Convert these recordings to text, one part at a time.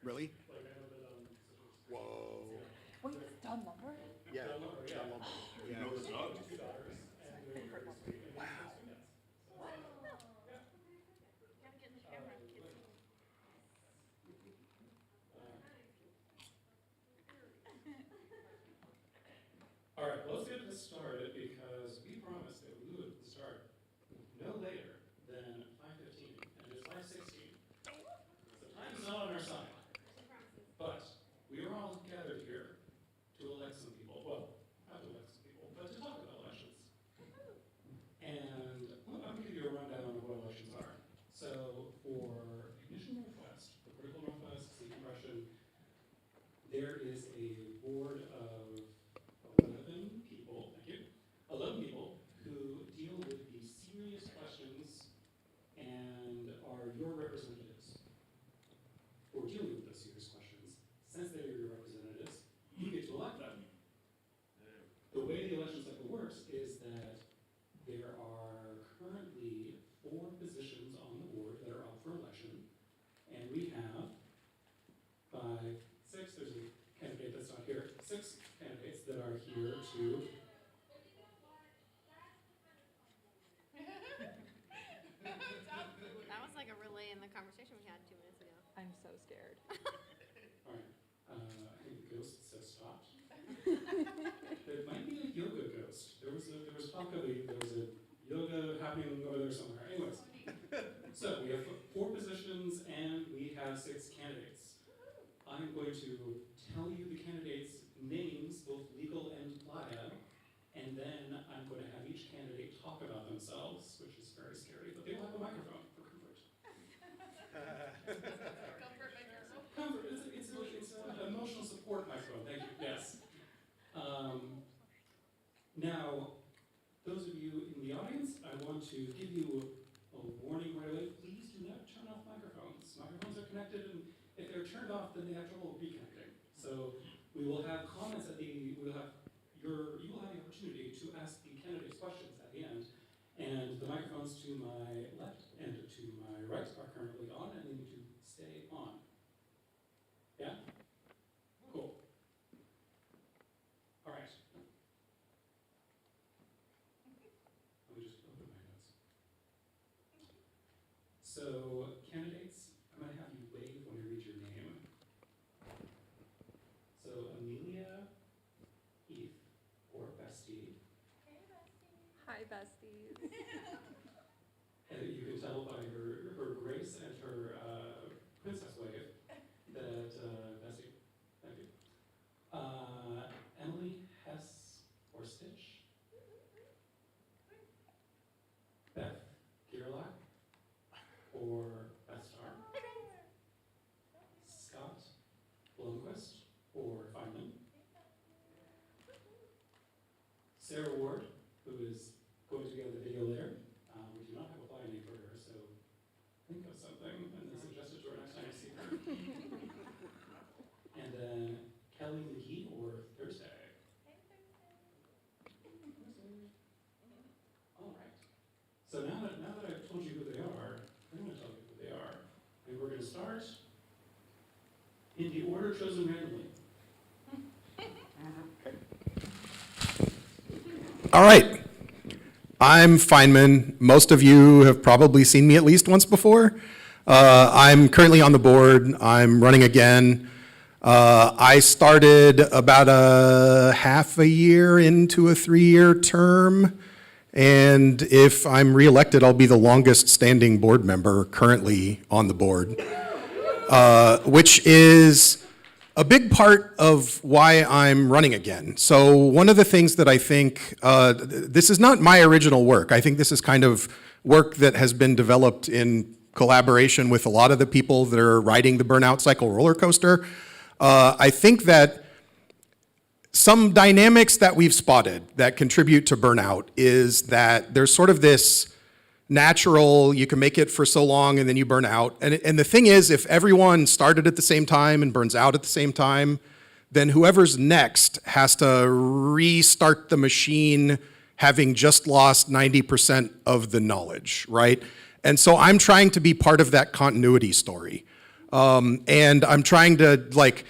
Really? Whoa. Wait, it's Don Lumber? Yeah. John Lumber. Yeah. You know the dog? All right, let's get this started because we promised that we would start no later than 5:15, and it's 5:16. So time is not on our side. But we are all gathered here to elect some people. Well, not to elect some people, but to talk about elections. And I'm going to give you a rundown of what elections are. So for Ignition Northwest, the Critical Northwest Seat Compression, there is a board of 11 people, thank you, 11 people who deal with the serious questions and are your representatives for dealing with those serious questions. Since they're your representatives, you get to elect them. The way the election cycle works is that there are currently 4 positions on the board that are up for election, and we have 5, 6, there's a candidate that's not here, 6 candidates that are here to That was like a relay in the conversation we had 2 minutes ago. I'm so scared. All right, I think the ghost says stopped. There might be a yoga ghost. There was talk of there was a yoga happening over there somewhere. Anyways, so we have 4 positions and we have 6 candidates. I'm going to tell you the candidates' names, both legal and playa, and then I'm going to have each candidate talk about themselves, which is very scary, but they will have a microphone for comfort. Comfort, it's an emotional support microphone, thank you, yes. Now, those of you in the audience, I want to give you a warning right away. Please do not turn off microphones. Microphones are connected, and if they're turned off, then they have trouble reconnecting. So we will have comments you will have the opportunity to ask the candidates questions at the end, and the microphones to my left and to my right are currently on, and they need to stay on. Yeah? Cool. All right. Let me just open my notes. So, candidates, I'm going to have you wave when I read your name. So, Amelia, Heath, or Bestie. Hi, besties. And you can tell by her grace and her princess wave that, Bestie, thank you. Emily, Hess, or Stitch. Beth, Gerlach, or Beth Star. Scott, Blomquist, or Feynman. Sarah Ward, who is going to get the video later. We do not have a fly name for her, so think of something and then suggest it to her next time you see her. And then Kelly McGee or Thursday. All right. So now that I've told you who they are, I'm going to tell you who they are. And we're going to start in the order chosen randomly. All right. I'm Feynman. Most of you have probably seen me at least once before. I'm currently on the board. I'm running again. I started about a half a year into a 3-year term. And if I'm reelected, I'll be the longest standing board member currently on the board, which is a big part of why I'm running again. So one of the things that I think, this is not my original work. I think this is kind of work that has been developed in collaboration with a lot of the people that are riding the burnout cycle roller coaster. I think that some dynamics that we've spotted that contribute to burnout is that there's sort of this natural, you can make it for so long and then you burn out. And the thing is, if everyone started at the same time and burns out at the same time, then whoever's next has to restart the machine having just lost 90% of the knowledge, right? And so I'm trying to be part of that continuity story. And I'm trying to, like,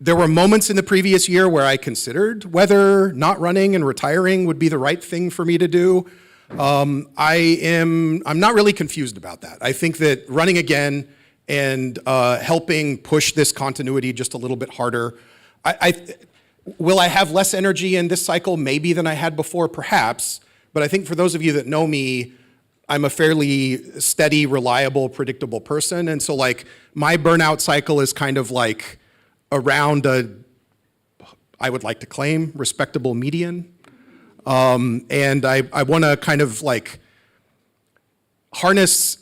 there were moments in the previous year where I considered whether not running and retiring would be the right thing for me to do. I'm not really confused about that. I think that running again and helping push this continuity just a little bit harder, will I have less energy in this cycle maybe than I had before? Perhaps. But I think for those of you that know me, I'm a fairly steady, reliable, predictable person. And so like my burnout cycle is kind of like around I would like to claim, respectable median. And I want to kind of like harness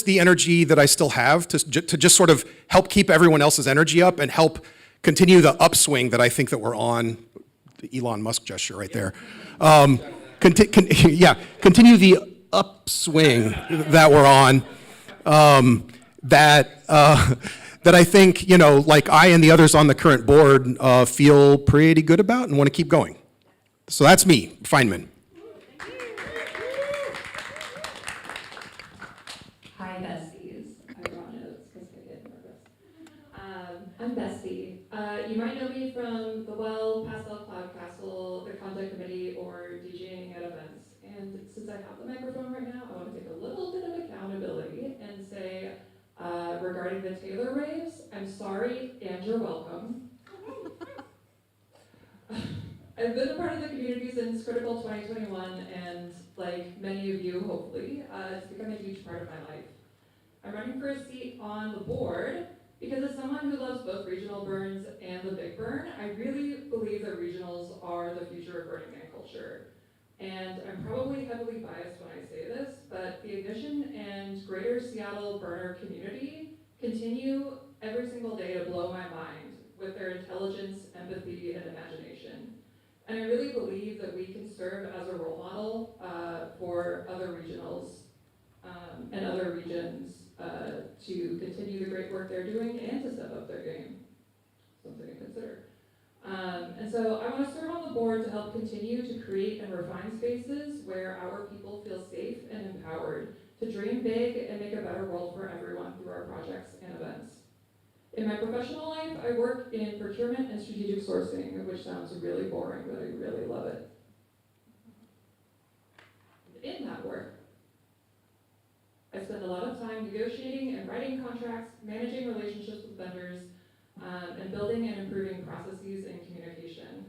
the energy that I still have to just sort of help keep everyone else's energy up and help continue the upswing that I think that we're on. The Elon Musk gesture right there. Continue the upswing that we're on. That I think, you know, like I and the others on the current board feel pretty good about and want to keep going. So that's me, Feynman. Hi, besties. I brought notes because I get nervous. I'm Bestie. You might know me from the Well, Pastel Cloud Castle, the Content Committee, or DJing at events. And since I have the microphone right now, I want to take a little bit of accountability and say, regarding the Taylor raves, I'm sorry and you're welcome. I've been a part of the community since Critical 2021, and like many of you, hopefully, it's become a huge part of my life. I'm running for a seat on the board because as someone who loves both regional burns and the big burn, I really believe that regionals are the future of Burning Man culture. And I'm probably heavily biased when I say this, but the Ignition and Greater Seattle burner community continue every single day to blow my mind with their intelligence, empathy, and imagination. And I really believe that we can serve as a role model for other regionals and other regions to continue the great work they're doing and to step up their game. Something to consider. And so I want to serve on the board to help continue to create and refine spaces where our people feel safe and empowered to dream big and make a better world for everyone through our projects and events. In my professional life, I work in procurement and strategic sourcing, which sounds really boring, but I really love it. In that work, I spend a lot of time negotiating and writing contracts, managing relationships with vendors, and building and improving processes and communication.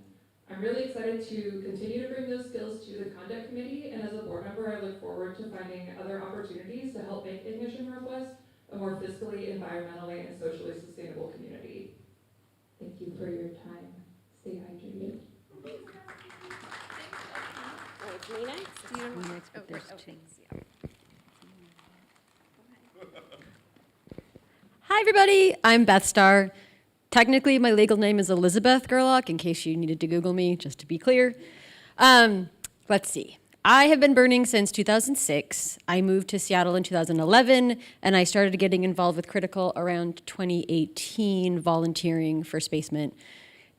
I'm really excited to continue to bring those skills to the Conduct Committee, and as a board member, I look forward to finding other opportunities to help make Ignition Northwest a more fiscally, environmentally, and socially sustainable community. Thank you for your time. Stay hydrated. Oh, it's me next? Me next, but there's two. thanks, yeah. Hi, everybody. I'm Beth Starr. Technically, my legal name is Elizabeth Gerlach, in case you needed to Google me, just to be clear. Let's see. I have been burning since 2006. I moved to Seattle in 2011, and I started getting involved with Critical around 2018, volunteering for Spacement.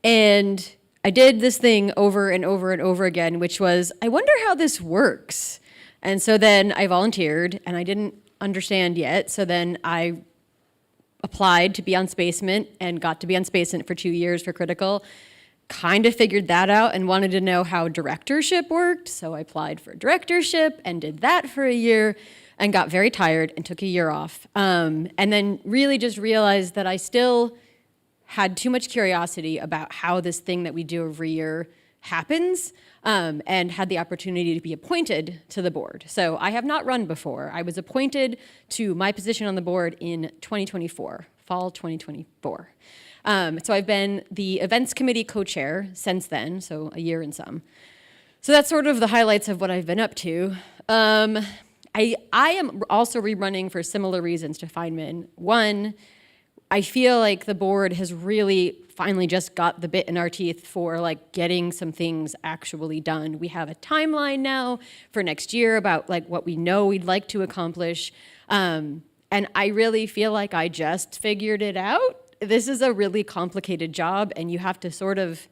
And I did this thing over and over and over again, which was, I wonder how this works. And so then I volunteered, and I didn't understand yet, so then I applied to be on Spacement and got to be on Spacement for 2 years for Critical. Kind of figured that out and wanted to know how directorship worked, so I applied for directorship and did that for a year and got very tired and took a year off. And then really just realized that I still had too much curiosity about how this thing that we do every year happens, and had the opportunity to be appointed to the board. So I have not run before. I was appointed to my position on the board in 2024, fall 2024. So I've been the events committee co-chair since then, so a year and some. So that's sort of the highlights of what I've been up to. I am also rerunning for similar reasons to Feynman. One, I feel like the board has really finally just got the bit in our teeth for like getting some things actually done. We have a timeline now for next year about like what we know we'd like to accomplish. And I really feel like I just figured it out. This is a really complicated job, and you have to sort of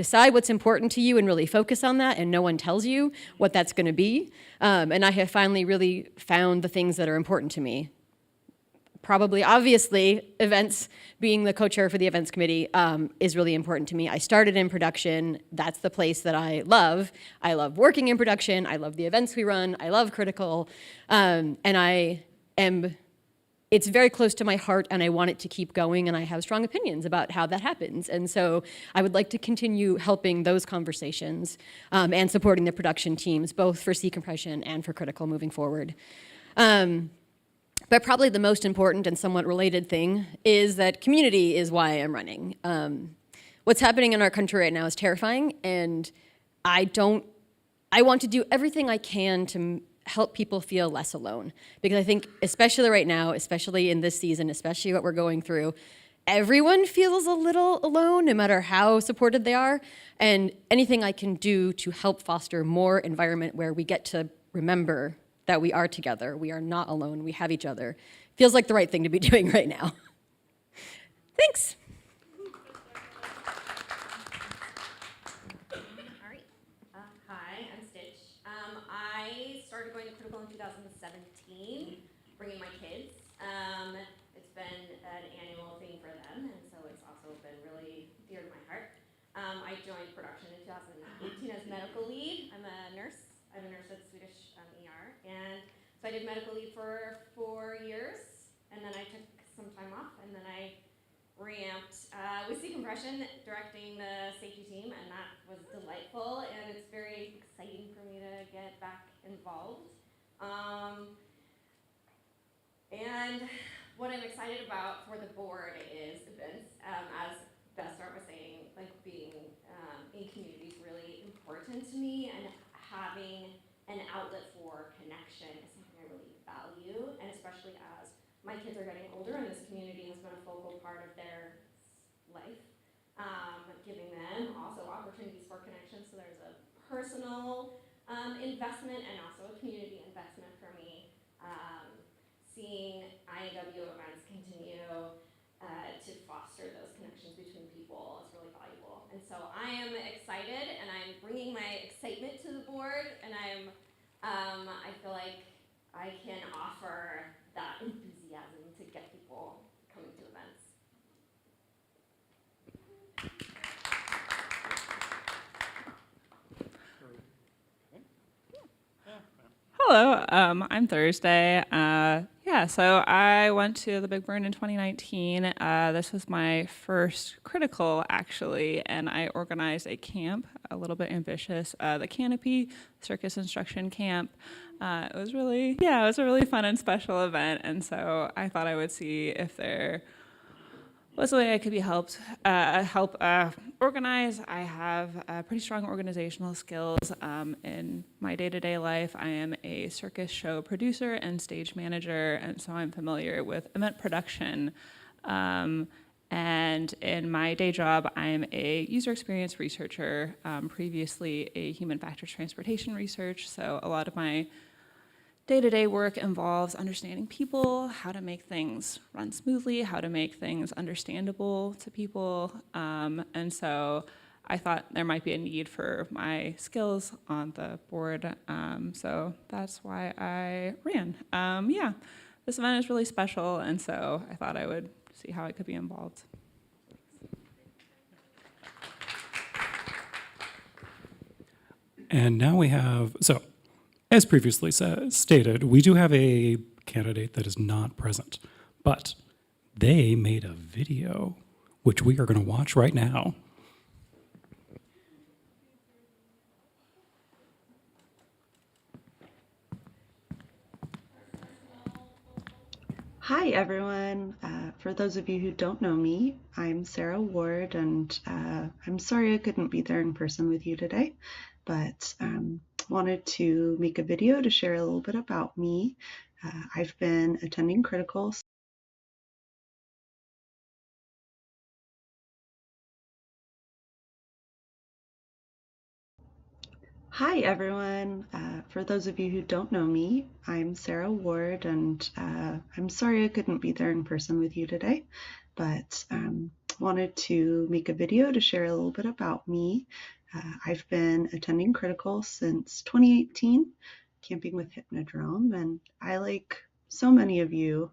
decide what's important to you and really focus on that, and no one tells you what that's going to be. And I have finally really found the things that are important to me. Probably, obviously, events, being the co-chair for the events committee is really important to me. I started in production. That's the place that I love. I love working in production. I love the events we run. I love Critical. It's very close to my heart, and I want it to keep going, and I have strong opinions about how that happens. And so I would like to continue helping those conversations and supporting the production teams, both for Sea Compression and for Critical moving forward. But probably the most important and somewhat related thing is that community is why I'm running. What's happening in our country right now is terrifying, and I want to do everything I can to help people feel less alone. Because I think, especially right now, especially in this season, especially what we're going through, everyone feels a little alone, no matter how supported they are. And anything I can do to help foster more environment where we get to remember that we are together, we are not alone, we have each other, feels like the right thing to be doing right now. Thanks. All right. Hi, I'm Stitch. I started going to Critical in 2017, bringing my kids. It's been an annual thing for them, and so it's also been really dear to my heart. I joined production in 2018 as medical lead. I'm a nurse at Swedish ER, and so I did medical lead for 4 years, and then I took some time off, and then I ramped with Sea Compression, directing the safety team, and that was delightful, and it's very exciting for me to get back involved. And what I'm excited about for the board is events, as Bestar was saying, like being in community is really important to me, and having an outlet for connection is something I really value, and especially as my kids are getting older and this community has been a focal part of their life, giving them also opportunities for connection. So there's a personal investment and also a community investment for me. Seeing INW events continue to foster those connections between people is really valuable. And so I am excited, and I'm bringing my excitement to the board, and I feel like I can offer that enthusiasm to get people coming to events. Hello, I'm Thursday. So I went to the Big Burn in 2019. This was my first Critical, actually, and I organized a camp, a little bit ambitious, the Canopy Circus Instruction Camp. It was a really fun and special event, and so I thought I would see if there was a way I could be help organize. I have pretty strong organizational skills in my day-to-day life. I am a circus show producer and stage manager, and so I'm familiar with event production. And in my day job, I'm a user experience researcher, previously a human factors transportation research, so a lot of my day-to-day work involves understanding people, how to make things run smoothly, how to make things understandable to people. And so I thought there might be a need for my skills on the board. So that's why I ran. This event is really special, and so I thought I would see how I could be involved. And now we have, so as previously stated, we do have a candidate that is not present, but they made a video, which we are going to watch right now. Hi, everyone. For those of you who don't know me, I'm Sarah Ward, and I'm sorry I couldn't be there in person with you today, but wanted to make a video to share a little bit about me. I've been attending Critical. Hi, everyone. For those of you who don't know me, I'm Sarah Ward, and I'm sorry I couldn't be there in person with you today, but wanted to make a video to share a little bit about me. I've been attending Critical since 2018, camping with Hypnodrome, and I, like so many of you,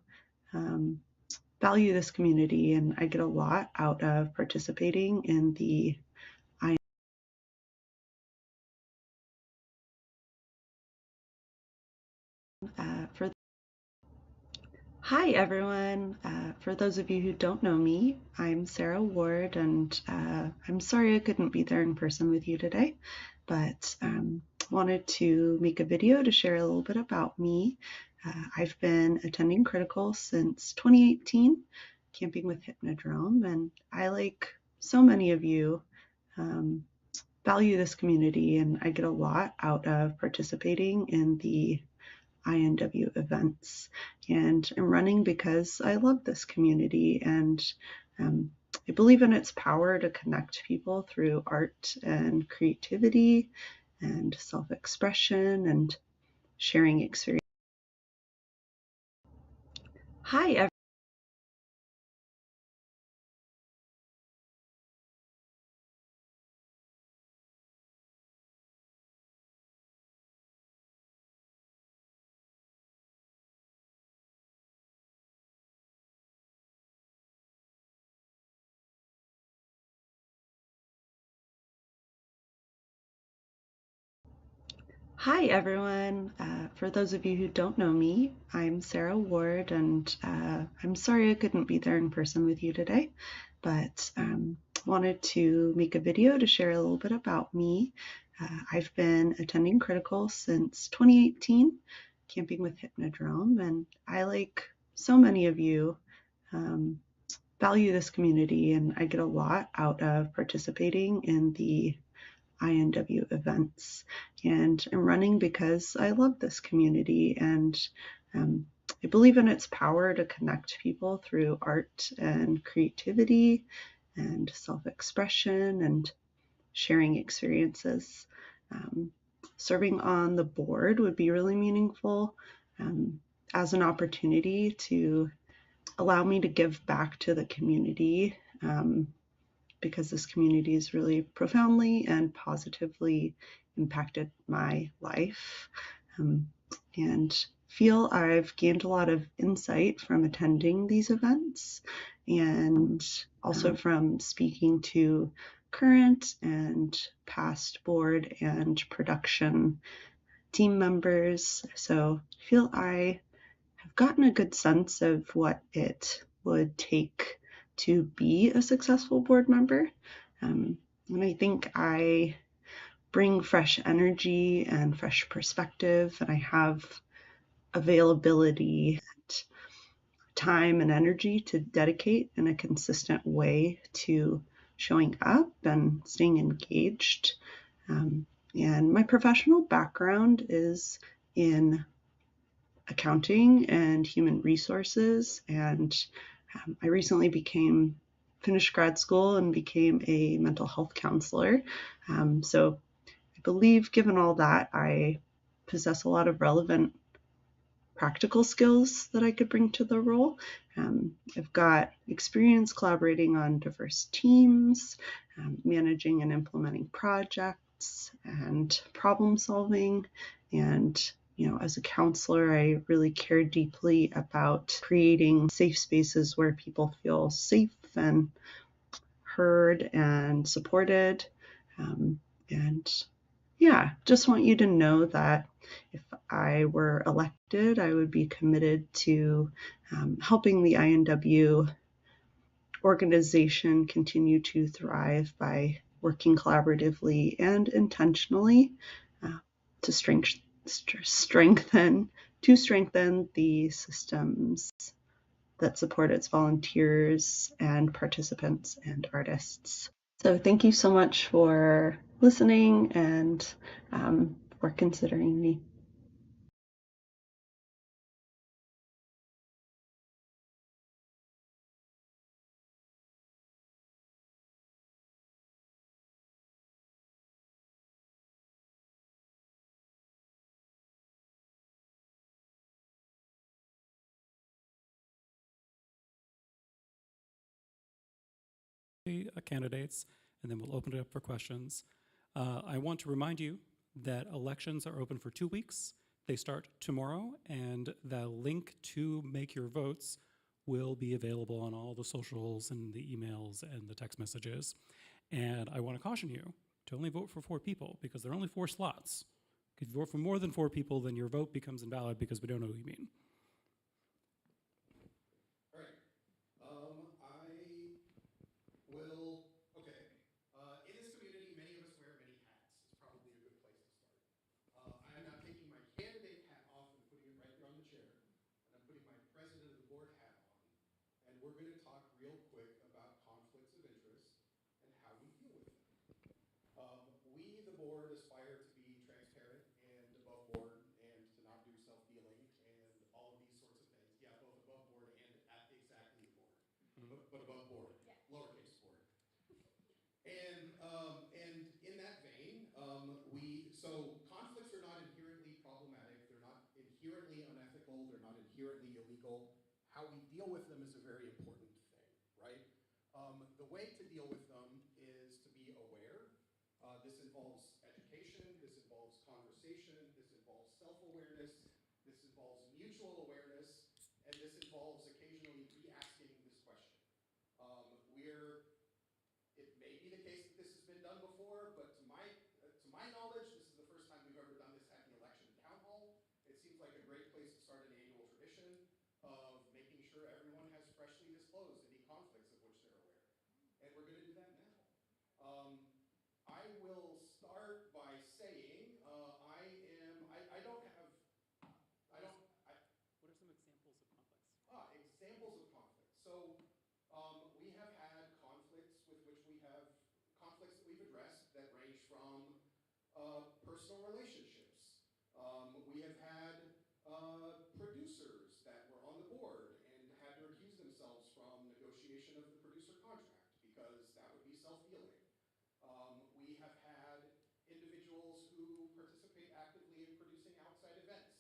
value this community, and I get a lot out of participating in the for Hi everyone. For those of you who don't know me, I'm Sarah Ward, and I'm sorry I couldn't be there in person with you today, but wanted to make a video to share a little bit about me. I've been attending Critical since 2018, camping with Hypnodrome, and I, like so many of you, value this community, and I get a lot out of participating in the INW events. And I'm running because I love this community, and I believe in its power to connect people through art and creativity and self-expression and sharing experience. Hi, Hi everyone. For those of you who don't know me, I'm Sarah Ward, and I'm sorry I couldn't be there in person with you today, but wanted to make a video to share a little bit about me. I've been attending Critical since 2018, camping with Hypnodrome, and I, like so many of you, value this community, and I get a lot out of participating in the INW events. And I'm running because I love this community, and I believe in its power to connect people through art and creativity and self-expression and sharing experiences. Serving on the board would be really meaningful as an opportunity to allow me to give back to the community, because this community has really profoundly and positively impacted my life, and feel I've gained a lot of insight from attending these events, and also from speaking to current and past board and production team members. So I feel I have gotten a good sense of what it would take to be a successful board member. And I think I bring fresh energy and fresh perspective, and I have availability, time, and energy to dedicate in a consistent way to showing up and staying engaged. And my professional background is in accounting and human resources, and I recently finished grad school and became a mental health counselor. So I believe, given all that, I possess a lot of relevant practical skills that I could bring to the role. I've got experience collaborating on diverse teams, managing and implementing projects, and problem solving. And as a counselor, I really care deeply about creating safe spaces where people feel safe and heard and supported. And yeah, just want you to know that if I were elected, I would be committed to helping the INW organization continue to thrive by working collaboratively and intentionally to strengthen the systems that support its volunteers and participants and artists. So thank you so much for listening and for considering me. candidates, and then we'll open it up for questions. I want to remind you that elections are open for 2 weeks. They start tomorrow, and the link to make your votes will be available on all the socials and the emails and the text messages. And I want to caution you to only vote for 4 people because there are only 4 slots. If you vote for more than 4 people, then your vote becomes invalid because we don't know who you mean. All right. I will, okay. In this community, many of us wear many hats. It's probably a good place to start. I am now taking my candidate hat off and putting it right there on the chair. And I'm putting my president of the board hat on. And we're going to talk real quick about conflicts of interest and how we deal with them. We, the board, aspire to be transparent and above board and to not do self-dealing and all of these sorts of things. Yeah, both above board and at exactly the board, but above board, Yeah. lowercase board. And in that vein, so conflicts are not inherently problematic. They're not inherently unethical. They're not inherently illegal. How we deal with them is a very important thing, right? The way to deal with them is to be aware. This involves education, this involves conversation, this involves self-awareness, this involves mutual awareness, and this involves occasionally re-asking this question. It may be the case that this has been done before, but to my knowledge, this is the first time we've ever done this at the election town hall. It seems like a great place to start an annual tradition of making sure everyone has freshly disclosed any conflicts of which they're aware. And we're going to do that now. I will start by saying What are some examples of conflicts? Examples of conflict. So we have had conflicts conflicts that we've addressed that range from personal relationships. We have had producers that were on the board and had to recuse themselves from negotiation of the producer contract because that would be self-dealing. We have had individuals who participate actively in producing outside events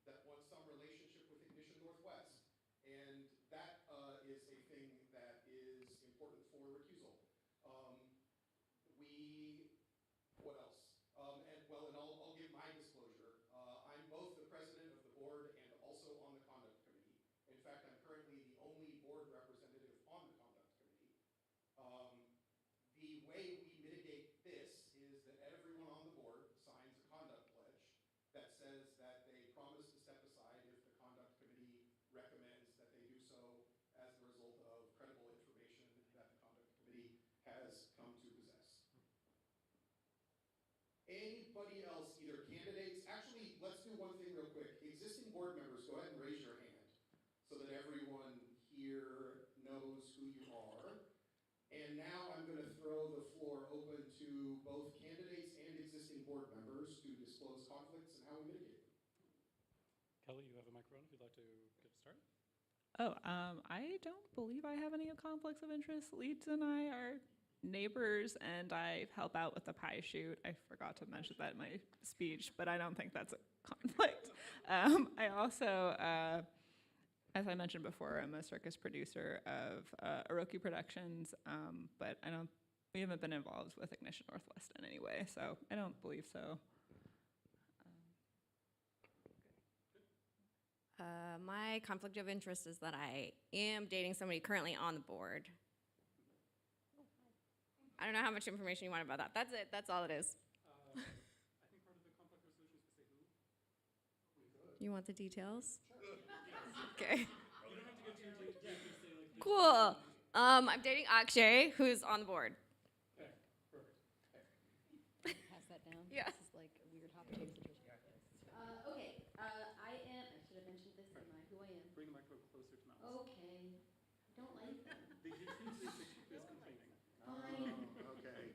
that want some relationship with Ignition Northwest. And that is a thing that is important for recusal. What else? And I'll give my disclosure. I'm both the president of the board and also on the conduct committee. In fact, I'm currently the only board representative on the conduct committee. The way we mitigate this is that everyone on the board signs a conduct pledge that says that they promise to step aside if the conduct committee recommends that they do so as a result of credible information that the conduct committee has come to possess. Anybody else, either candidates, actually, let's do one thing real quick. Existing board members, go ahead and raise your hand so that everyone here knows who you are. And now I'm going to throw the floor open to both candidates and existing board members to disclose conflicts and how we mitigate them. Kelly, you have a microphone if you'd like to get started. I don't believe I have any conflicts of interest. Leeds and I are neighbors, and I help out with the pie shoot. I forgot to mention that in my speech, but I don't think that's a conflict. I also, as I mentioned before, I'm a circus producer of Oroki Productions, but we haven't been involved with Ignition Northwest in any way, so I don't believe so. My conflict of interest is that I am dating somebody currently on the board. I don't know how much information you want about that. That's it. That's all it is. I think part of the conflict resolution is to say who. You want the details? Okay. You don't have to go too deep. Just say like. Cool. I'm dating Akshay, who's on the board. Okay, perfect. Pass that down. Yeah. This is like a weird hot potato situation. Okay, I should have mentioned this, who I am. Bring the microphone closer to Mouse. Okay, don't like them. The YouTube is complaining. Fine. Okay.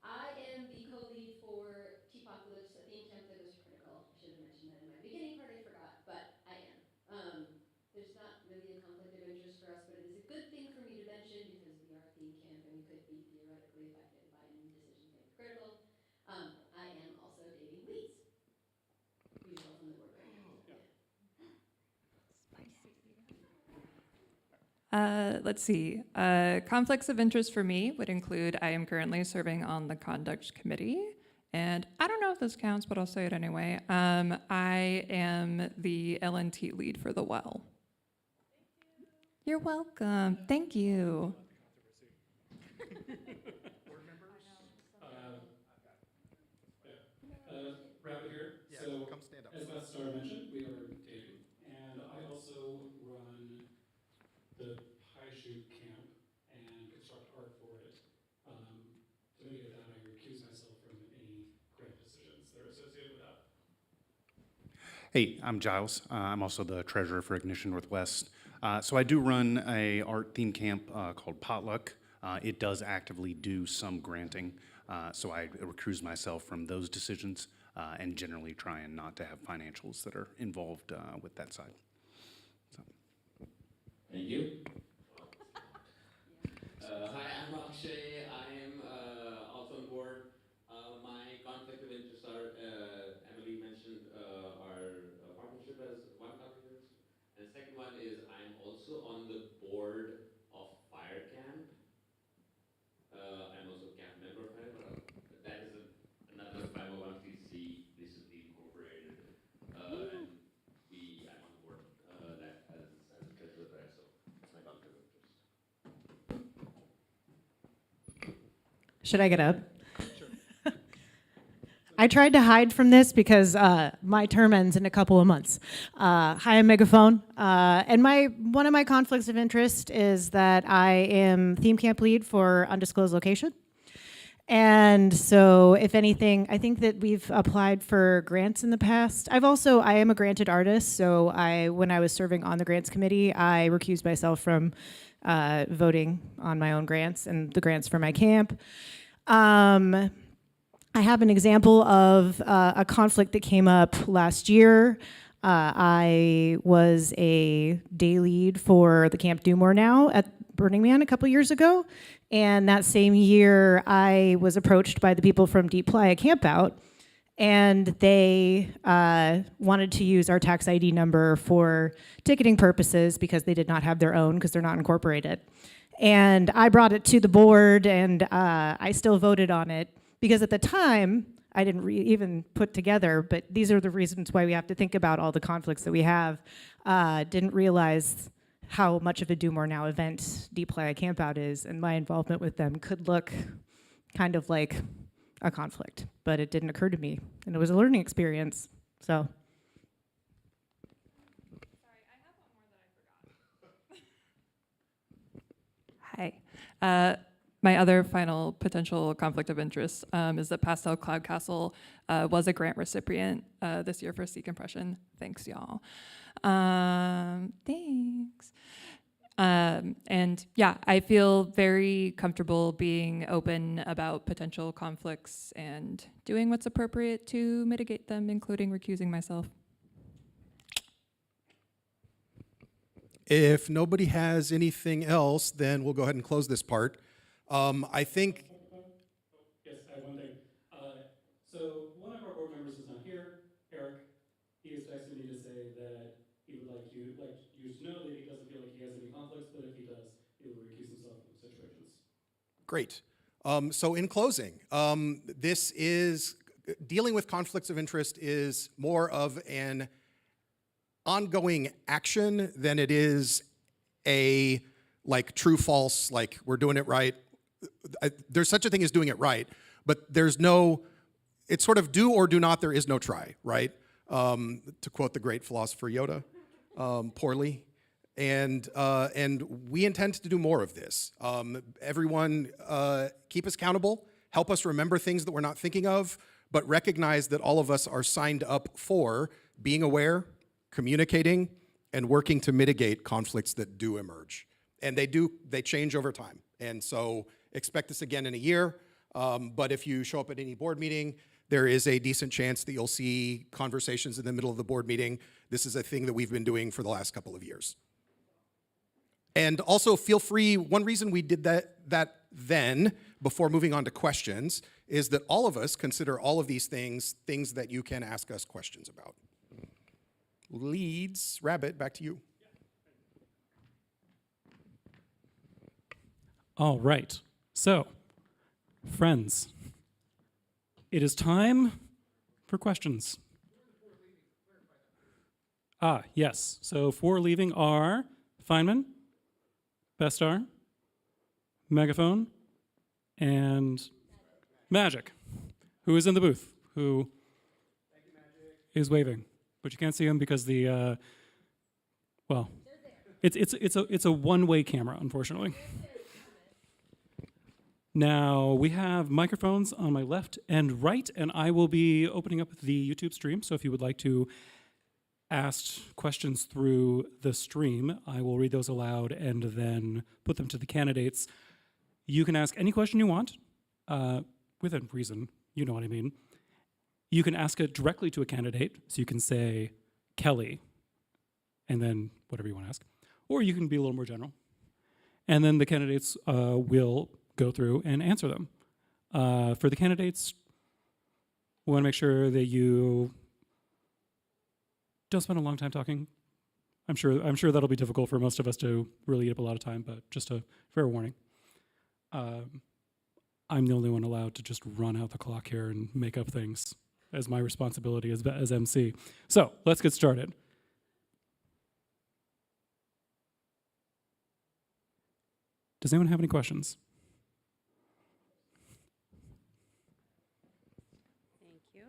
I am the co-lead for T-Pocalypse, a think tank that was critical. I should have mentioned that in my beginning part, I forgot, but I am. There's not really a conflict of interest for us, but it is a good thing for me to mention because we are a think camp and we could be theoretically affected by any decision made critical. I am also Let's see. Conflicts of interest for me would include I am currently serving on the conduct committee. And I don't know if this counts, but I'll say it anyway. I am the LNT lead for the well. You're welcome. Thank you. Rabbit here. So, as Beth Starr mentioned, we are dating, and I also run the high shoot camp and construct art for it. To mitigate that, I recuse myself from any grant decisions that are associated with that. Hey, I'm Giles. I'm also the treasurer for Ignition Northwest. So I do run a art theme camp called Potluck. It does actively do some granting, so I recuse myself from those decisions and generally try and not to have financials that are involved with that side. So. Thank you. Hi, I'm Akshay. I am also on board. My conflict of interest are, Emily mentioned, our partnership as one conflict. And the second one is I'm also on the board of Fire Camp. I'm also a camp member of Fire, but that is another 501c recently incorporated. And I'm on board that as a treasurer there, so that's my conflict of interest. Should I get up? Sure. I tried to hide from this because my term ends in a couple of months. Hi, I'm Megaphone. And one of my conflicts of interest is that I am theme camp lead for Undisclosed Location. And so, if anything, I think that we've applied for grants in the past. I am a granted artist, so when I was serving on the grants committee, I recused myself from voting on my own grants and the grants for my camp. I have an example of a conflict that came up last year. I was a day lead for the Camp Do More Now at Burning Man a couple years ago. And that same year, I was approached by the people from Deep Playa Campout, and they wanted to use our tax ID number for ticketing purposes because they did not have their own because they're not incorporated. And I brought it to the board, and I still voted on it because at the time, I didn't even put together, but these are the reasons why we have to think about all the conflicts that we have. Didn't realize how much of a Do More Now event Deep Playa Campout is, and my involvement with them could look kind of like a conflict, but it didn't occur to me, and it was a learning experience, so. Sorry, I have one more that I forgot. Hi. My other final potential conflict of interest is that Pastel Cloud Castle was a grant recipient this year for sea compression. Thanks, y'all. Thanks. And yeah, I feel very comfortable being open about potential conflicts and doing what's appropriate to mitigate them, including recusing myself. If nobody has anything else, then we'll go ahead and close this part. I think. Yes, I have one thing. So one of our board members is not here, Eric. He has texted me to say that he would like you to know that he doesn't feel like he has any conflicts, but if he does, he will recuse himself from situations. Great. So in closing, this is dealing with conflicts of interest is more of an ongoing action than it is a like true false, like we're doing it right. There's such a thing as doing it right, but there's no, it's sort of do or do not, there is no try, right? To quote the great philosopher Yoda, poorly. And we intend to do more of this. Everyone keep us accountable, help us remember things that we're not thinking of, but recognize that all of us are signed up for being aware, communicating, and working to mitigate conflicts that do emerge. And they change over time. And so expect this again in a year, but if you show up at any board meeting, there is a decent chance that you'll see conversations in the middle of the board meeting. This is a thing that we've been doing for the last couple of years. And also feel free, one reason we did that then, before moving on to questions, is that all of us consider all of these things that you can ask us questions about. Leads, Rabbit, back to you. All right. So, friends, it is time for questions. Yes. So, for leaving are Feynman, Bestar, Megaphone, and Magic, who is in the booth, who is waving. But you can't see him because the, well, it's a one-way camera, unfortunately. Now, we have microphones on my left and right, and I will be opening up the YouTube stream. So if you would like to ask questions through the stream, I will read those aloud and then put them to the candidates. You can ask any question you want, within reason, you know what I mean. You can ask it directly to a candidate, so you can say, Kelly, and then whatever you want to ask. Or you can be a little more general. And then the candidates will go through and answer them. For the candidates, we want to make sure that you don't spend a long time talking. I'm sure that'll be difficult for most of us to really eat up a lot of time, but just a fair warning. I'm the only one allowed to just run out the clock here and make up things as my responsibility as MC. So let's get started. Does anyone have any questions? Thank you.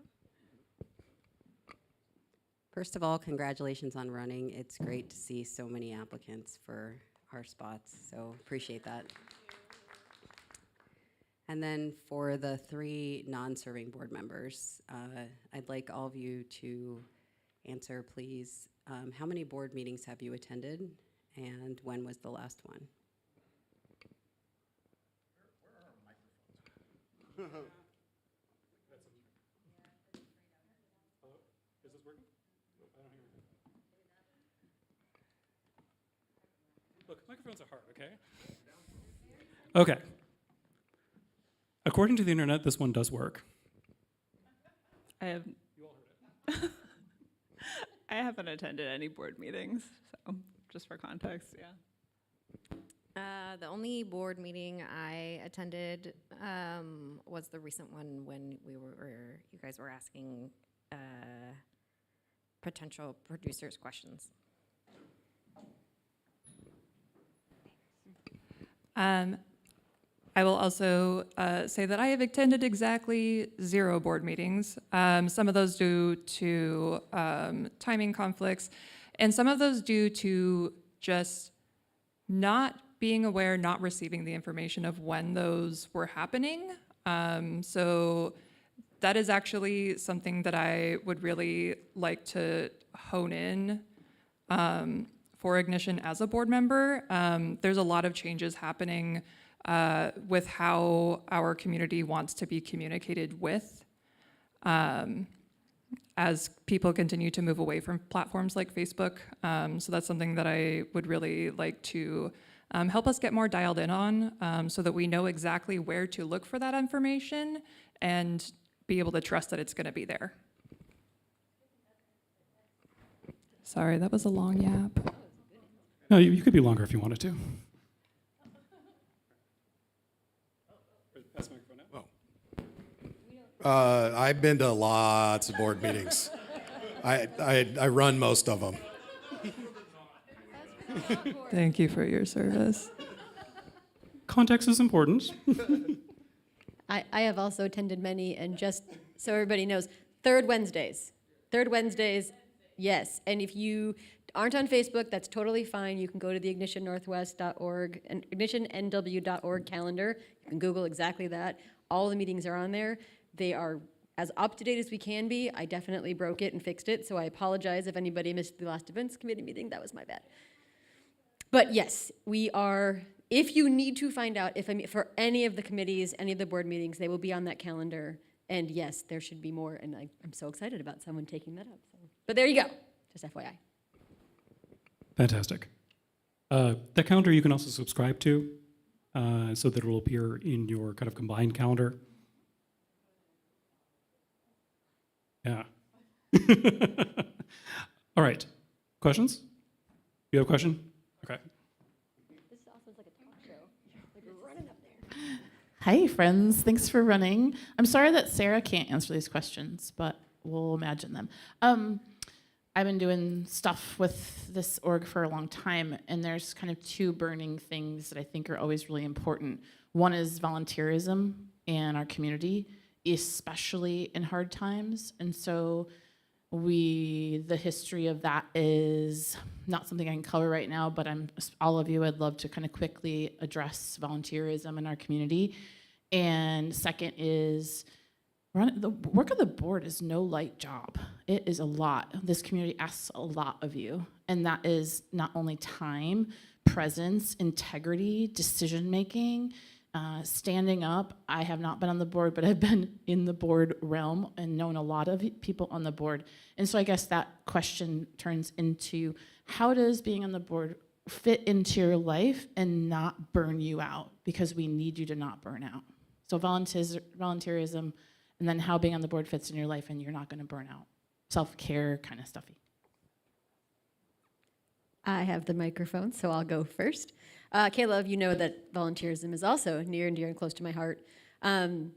First of all, congratulations on running. It's great to see so many applicants for our spots, so appreciate that. And then for the 3 non-serving board members, I'd like all of you to answer, please. How many board meetings have you attended, and when was the last one? Is this working? I don't hear you. Look, microphones are hard, okay? Okay. According to the internet, this one does work. I have. You all heard it. I haven't attended any board meetings, so just for context, yeah. The only board meeting I attended was the recent one when you guys were asking potential producers questions. I will also say that I have attended exactly 0 board meetings, some of those due to timing conflicts, and some of those due to just not being aware, not receiving the information of when those were happening. So that is actually something that I would really like to hone in for Ignition as a board member. There's a lot of changes happening with how our community wants to be communicated with as people continue to move away from platforms like Facebook. So that's something that I would really like to help us get more dialed in on so that we know exactly where to look for that information and be able to trust that it's going to be there. Sorry, that was a long yap. No, you could be longer if you wanted to. I've been to lots of board meetings. I run most of them. Thank you for your service. Context is important. I have also attended many, and just so everybody knows, third Wednesdays, yes. And if you aren't on Facebook, that's totally fine. You can go to the ignitionnorthwest.org and ignitionnw.org calendar. You can Google exactly that. All the meetings are on there. They are as up to date as we can be. I definitely broke it and fixed it, so I apologize if anybody missed the last events committee meeting. That was my bad. But yes, we are. If you need to find out for any of the committees, any of the board meetings, they will be on that calendar. And yes, there should be more. And I'm so excited about someone taking that up. So. But there you go. Just FYI. Fantastic. That calendar you can also subscribe to so that it will appear in your kind of combined calendar. Yeah. All right. Questions? You have a question? Okay. This also is like a talk show. Like we're running Hi, friends. Thanks for running. I'm sorry that Sarah can't answer these questions, but we'll imagine them. I've been doing stuff with this org for a long time, and there's kind of two burning things that I think are always really important. One is volunteerism in our community, especially in hard times. And so the history of that is not something I can cover right now, but all of you, I'd love to kind of quickly address volunteerism in our community. And second is, the work of the board is no light job. It is a lot. This community asks a lot of you, and that is not only time, presence, integrity, decision-making, standing up. I have not been on the board, but I've been in the board realm and known a lot of people on the board. And so I guess that question turns into, how does being on the board fit into your life and not burn you out? Because we need you to not burn out. So volunteerism, and then how being on the board fits in your life and you're not going to burn out. Self-care kind of stuffy. I have the microphone, so I'll go first. Caleb, you know that volunteerism is also near and dear and close to my heart. And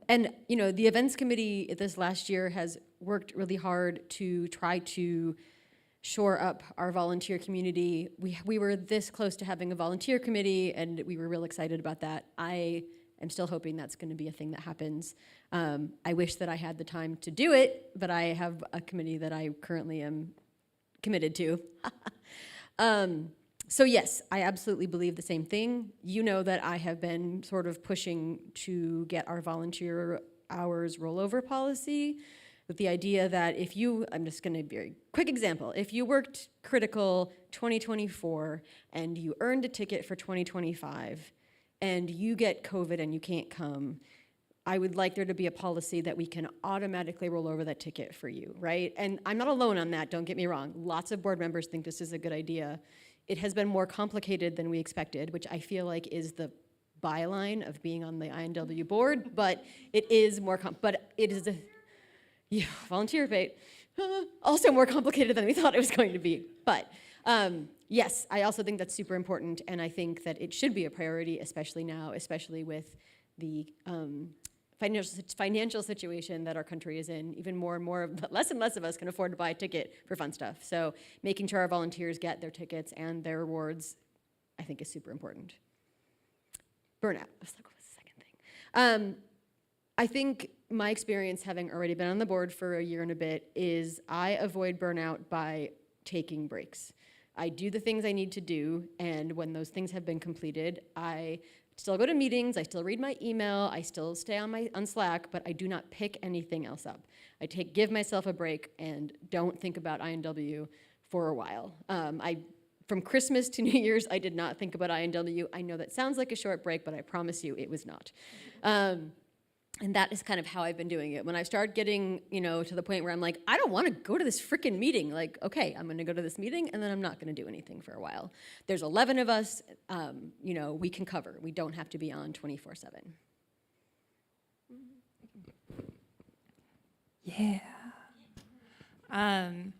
you know, the events committee this last year has worked really hard to try to shore up our volunteer community. We were this close to having a volunteer committee, and we were real excited about that. I am still hoping that's going to be a thing that happens. I wish that I had the time to do it, but I have a committee that I currently am committed to. So yes, I absolutely believe the same thing. You know that I have been sort of pushing to get our volunteer hours rollover policy with the idea that if you, I'm just going to be a very quick example, if you worked critical 2024 and you earned a ticket for 2025 and you get COVID and you can't come, I would like there to be a policy that we can automatically roll over that ticket for you, right? And I'm not alone on that, don't get me wrong. Lots of board members think this is a good idea. It has been more complicated than we expected, which I feel like is the byline of being on the INW board, but it is more, volunteer fate, also more complicated than we thought it was going to be. But yes, I also think that's super important, and I think that it should be a priority, especially now, especially with the financial situation that our country is in. Even more and more, less and less of us can afford to buy a ticket for fun stuff. So making sure our volunteers get their tickets and their rewards, I think, is super important. Burnout. I was like, what's the second thing? I think my experience, having already been on the board for a year and a bit, is I avoid burnout by taking breaks. I do the things I need to do, and when those things have been completed, I still go to meetings, I still read my email, I still stay on Slack, but I do not pick anything else up. I give myself a break and don't think about INW for a while. From Christmas to New Year's, I did not think about INW. I know that sounds like a short break, but I promise you it was not. And that is kind of how I've been doing it. When I start getting, to the point where I'm like, I don't want to go to this freaking meeting. Like, okay, I'm going to go to this meeting, and then I'm not going to do anything for a while. There's 11 of us. We can cover. We don't have to be on 24/7. Yeah. I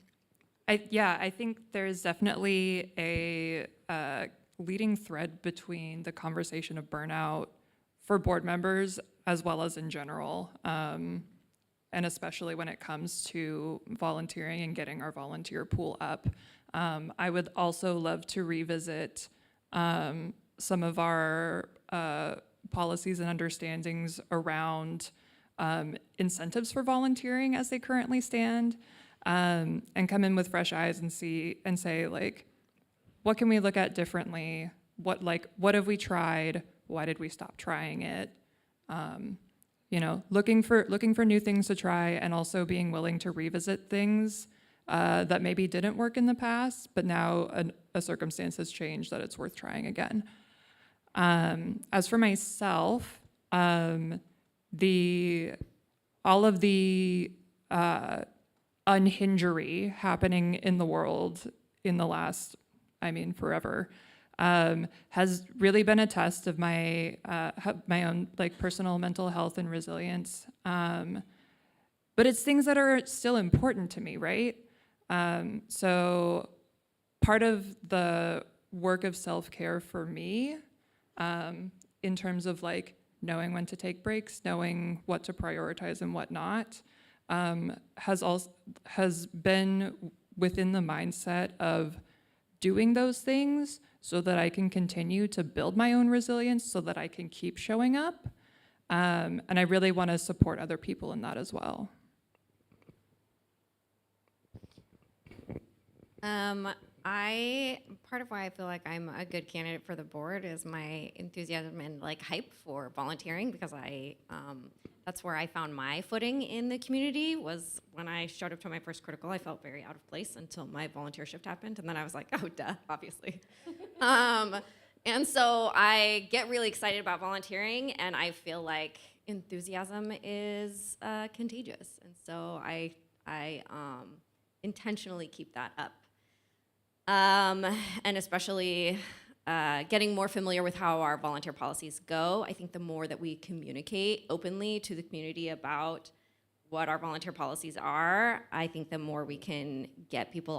think there's definitely a leading thread between the conversation of burnout for board members as well as in general, and especially when it comes to volunteering and getting our volunteer pool up. I would also love to revisit some of our policies and understandings around incentives for volunteering as they currently stand, and come in with fresh eyes and say, like, what can we look at differently? What have we tried? Why did we stop trying it? Looking for new things to try, and also being willing to revisit things that maybe didn't work in the past, but now a circumstance has changed that it's worth trying again. As for myself, all of the unhingery happening in the world in the last, forever, has really been a test of my own personal mental health and resilience. But it's things that are still important to me, right? So part of the work of self-care for me, in terms of knowing when to take breaks, knowing what to prioritize and what not, has been within the mindset of doing those things so that I can continue to build my own resilience, so that I can keep showing up. And I really want to support other people in that as well. Part of why I feel like I'm a good candidate for the board is my enthusiasm and like hype for volunteering, because that's where I found my footing in the community. Was when I showed up to my first critical. I felt very out of place until my volunteer shift happened, and then I was like, oh, duh, obviously. And so I get really excited about volunteering, and I feel like enthusiasm is contagious, and so I intentionally keep that up. And especially getting more familiar with how our volunteer policies go. I think the more that we communicate openly to the community about what our volunteer policies are, I think the more we can get people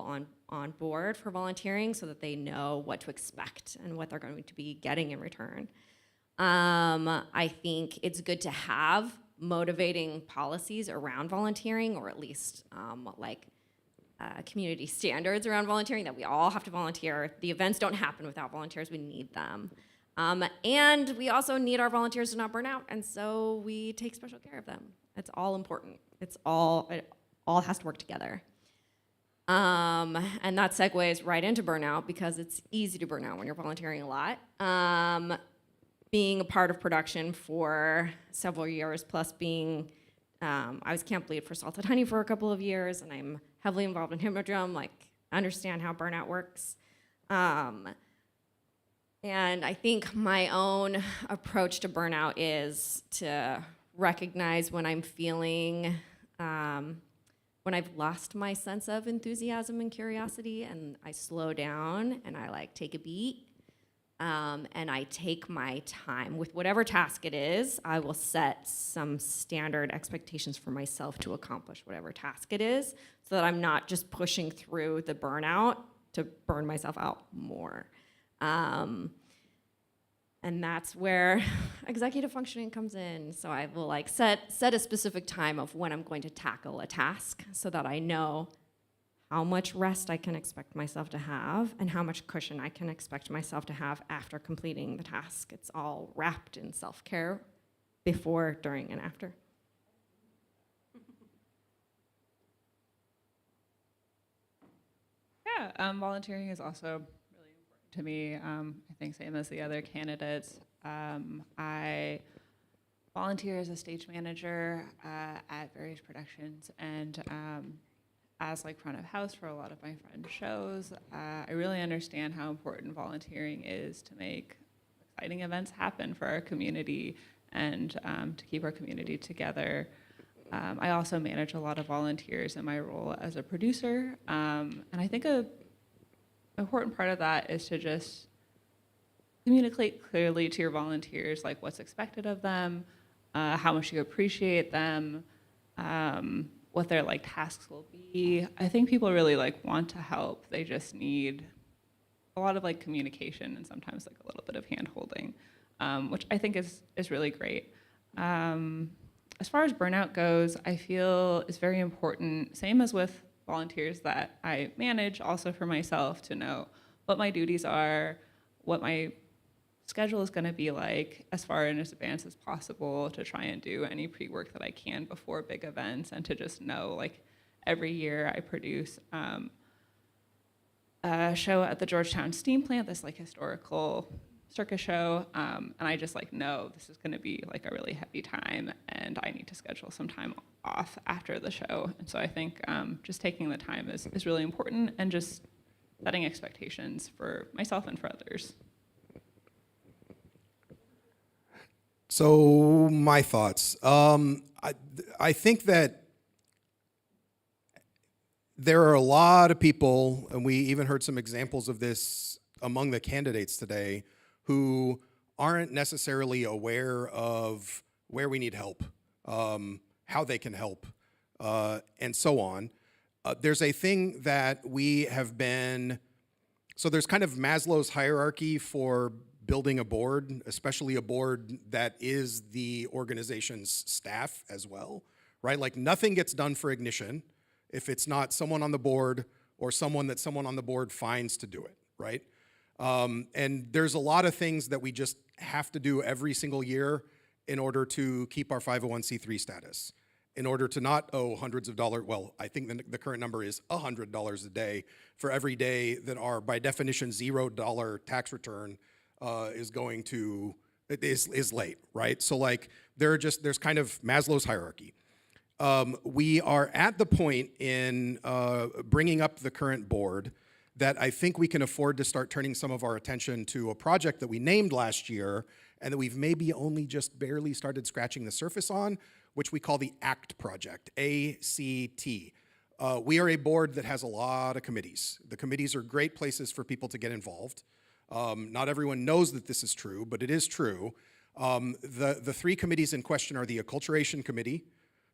on board for volunteering so that they know what to expect and what they're going to be getting in return. I think it's good to have motivating policies around volunteering, or at least community standards around volunteering, that we all have to volunteer. The events don't happen without volunteers. We need them. And we also need our volunteers to not burn out, and so we take special care of them. It's all important. It all has to work together. And that segues right into burnout, because it's easy to burn out when you're volunteering a lot. Being a part of production for several years, plus being, I was camp lead for Salted Honey for a couple of years, and I'm heavily involved in Hypnodrome, I understand how burnout works. And I think my own approach to burnout is to recognize when I'm feeling, when I've lost my sense of enthusiasm and curiosity, and I slow down and I take a beat, and I take my time with whatever task it is. I will set some standard expectations for myself to accomplish whatever task it is, so that I'm not just pushing through the burnout to burn myself out more. And that's where executive functioning comes in. So I will set a specific time of when I'm going to tackle a task, so that I know how much rest I can expect myself to have and how much cushion I can expect myself to have after completing the task. It's all wrapped in self-care before, during, and after. Yeah, volunteering is also really important to me. I think same as the other candidates. I volunteer as a stage manager at various productions, and as front of house for a lot of my friends' shows. I really understand how important volunteering is to make exciting events happen for our community and to keep our community together. I also manage a lot of volunteers in my role as a producer, and I think an important part of that is to just communicate clearly to your volunteers what's expected of them, how much you appreciate them, what their tasks will be. I think people really want to help. They just need a lot of communication and sometimes a little bit of hand holding, which I think is really great. As far as burnout goes, I feel it's very important, same as with volunteers that I manage, also for myself to know what my duties are, what my schedule is going to be as far in advance as possible, to try and do any pre-work that I can before big events, and to just know every year I produce a show at the Georgetown Steam Plant, this historical circus show, and I just know this is going to be a really heavy time, and I need to schedule some time off after the show. And so I think just taking the time is really important, and just setting expectations for myself and for others. So my thoughts. I think that there are a lot of people, and we even heard some examples of this among the candidates today, who aren't necessarily aware of where we need help, how they can help, and so on. There's a thing that we have been, so there's kind of Maslow's hierarchy for building a board, especially a board that is the organization's staff as well, right? Like nothing gets done for Ignition if it's not someone on the board or someone that someone on the board finds to do it, right? And there's a lot of things that we just have to do every single year in order to keep our 501c3 status, in order to not owe hundreds of dollars. Well, I think the current number is $100 a day for every day that our, by definition, $0 tax return is going to, is late, right? So like there's kind of Maslow's hierarchy. We are at the point in bringing up the current board that I think we can afford to start turning some of our attention to a project that we named last year and that we've maybe only just barely started scratching the surface on, which we call the ACT project, A-C-T. We are a board that has a lot of committees. The committees are great places for people to get involved. Not everyone knows that this is true, but it is true. The three committees in question are the Acculturation Committee,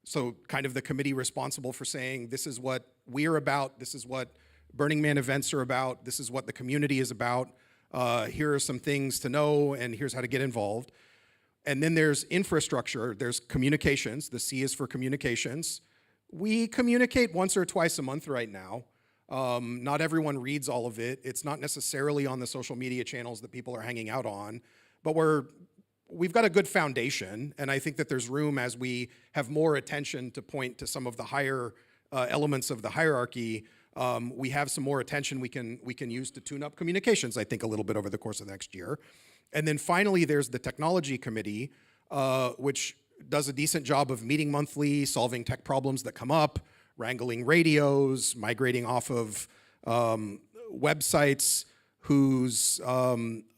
so kind of the committee responsible for saying this is what we're about, this is what Burning Man events are about, this is what the community is about, here are some things to know, and here's how to get involved. And then there's infrastructure, there's communications, the C is for communications. We communicate once or twice a month right now. Not everyone reads all of it. It's not necessarily on the social media channels that people are hanging out on, but we've got a good foundation, and I think that there's room as we have more attention to point to some of the higher elements of the hierarchy. We have some more attention we can use to tune up communications, I think, a little bit over the course of the next year. And then finally, there's the Technology Committee, which does a decent job of meeting monthly, solving tech problems that come up, wrangling radios, migrating off of websites whose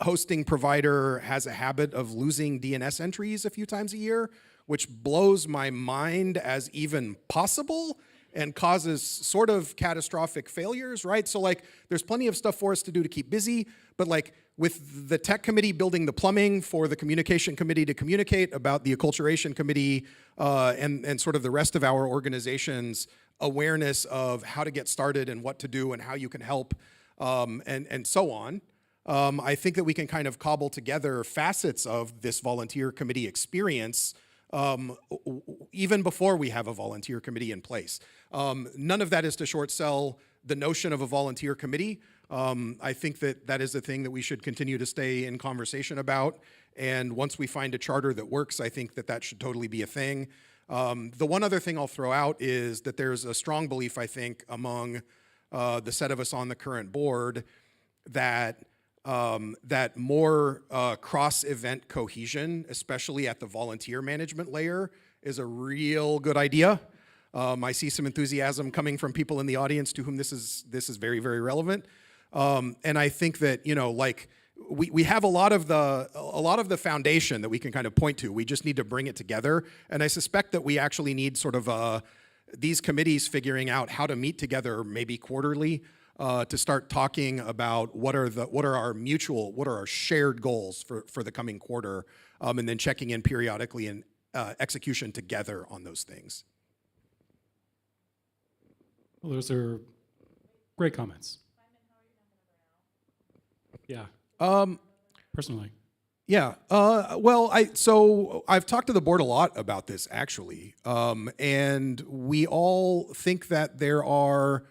hosting provider has a habit of losing DNS entries a few times a year, which blows my mind as even possible and causes sort of catastrophic failures, right? So like, there's plenty of stuff for us to do to keep busy, but like with the tech committee building the plumbing for the communication committee to communicate about the acculturation committee and sort of the rest of our organization's awareness of how to get started and what to do and how you can help and so on. I think that we can kind of cobble together facets of this volunteer committee experience even before we have a volunteer committee in place. None of that is to short sell the notion of a volunteer committee. I think that that is a thing that we should continue to stay in conversation about. And once we find a charter that works, I think that that should totally be a thing. The one other thing I'll throw out is that there's a strong belief, I think, among the set of us on the current board that that more cross-event cohesion, especially at the volunteer management layer, is a real good idea. I see some enthusiasm coming from people in the audience to whom this is very, very relevant. And I think that, you know, like we have a lot of the foundation that we can kind of point to. We just need to bring it together. And I suspect that we actually need sort of these committees figuring out how to meet together maybe quarterly to start talking about what are our shared goals for the coming quarter, and then checking in periodically and execution together on those things. Well, those are great comments. Yeah. Personally. Yeah. Well, so I've talked to the board a lot about this actually, and we all think that there are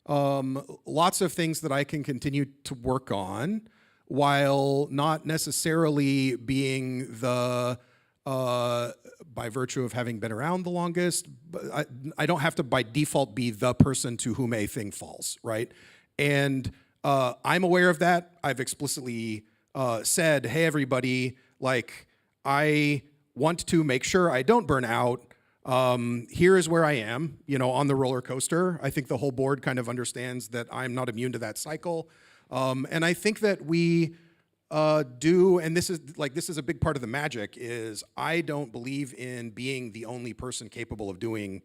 lots of things that I can continue to work on while not necessarily being the, by virtue of having been around the longest, but I don't have to by default be the person to whom a thing falls, right? And I'm aware of that. I've explicitly said, hey, everybody, like, I want to make sure I don't burn out. Here is where I am, you know, on the roller coaster. I think the whole board kind of understands that I'm not immune to that cycle. And I think that we do, and this is a big part of the magic, is I don't believe in being the only person capable of doing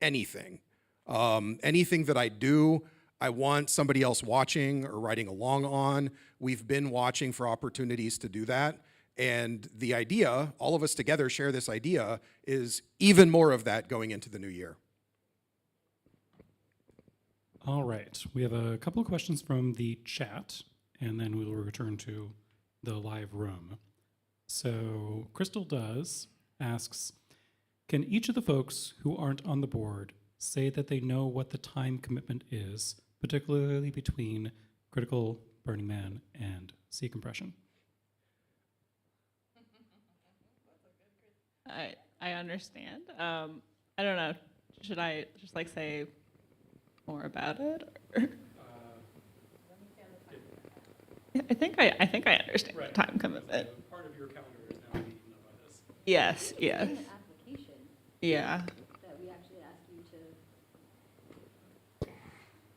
anything. Anything that I do, I want somebody else watching or riding along on. We've been watching for opportunities to do that. And the idea, all of us together share this idea, is even more of that going into the new year. All right. We have a couple of questions from the chat, and then we will return to the live room. So Crystal asks, can each of the folks who aren't on the board say that they know what the time commitment is, particularly between critical, Burning Man, and sea compression? I understand. I don't know. Should I just like say more about it? Or? I think I understand the time commitment. So part of your calendar is now being eaten up by this. Yes. Yes. Yeah.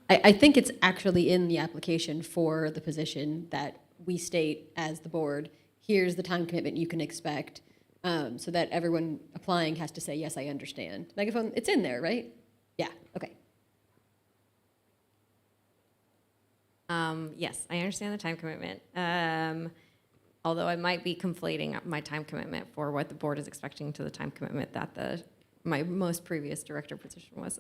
I think it's actually in the application for the position that we state as the board, here's the time commitment you can expect, so that everyone applying has to say, yes, I understand. Megaphone, it's in there, right? Yeah, okay. Yes, I understand the time commitment. Although I might be conflating my time commitment for what the board is expecting to the time commitment that my most previous director position was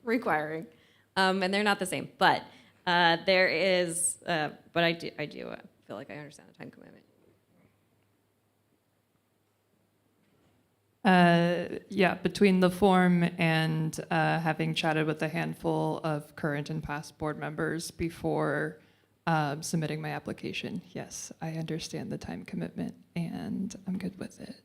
requiring. And they're not the same, but there is, but I do feel like I understand the time commitment. Yeah, between the form and having chatted with a handful of current and past board members before submitting my application, yes, I understand the time commitment and I'm good with it.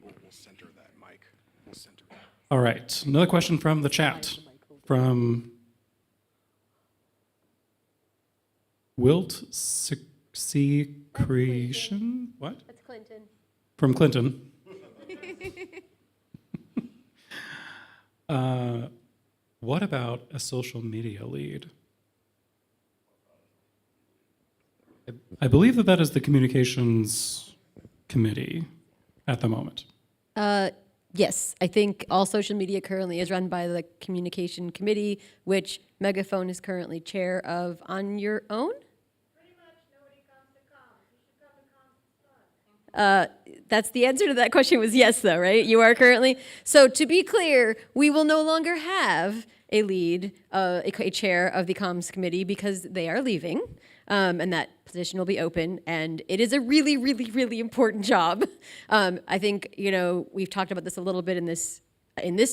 We'll center that mic. We'll center that. All right, another question from the chat, from Wilt Secretion. What? That's Clinton. From Clinton. What about a social media lead? I believe that is the communications committee at the moment. Yes, I think all social media currently is run by the communication committee, which Megaphone is currently chair of on your own. That's the answer to that question was yes, though, right? You are currently. So to be clear, we will no longer have a lead, a chair of the comms committee because they are leaving, and that position will be open. And it is a really, really, really important job. I think we've talked about this a little bit in this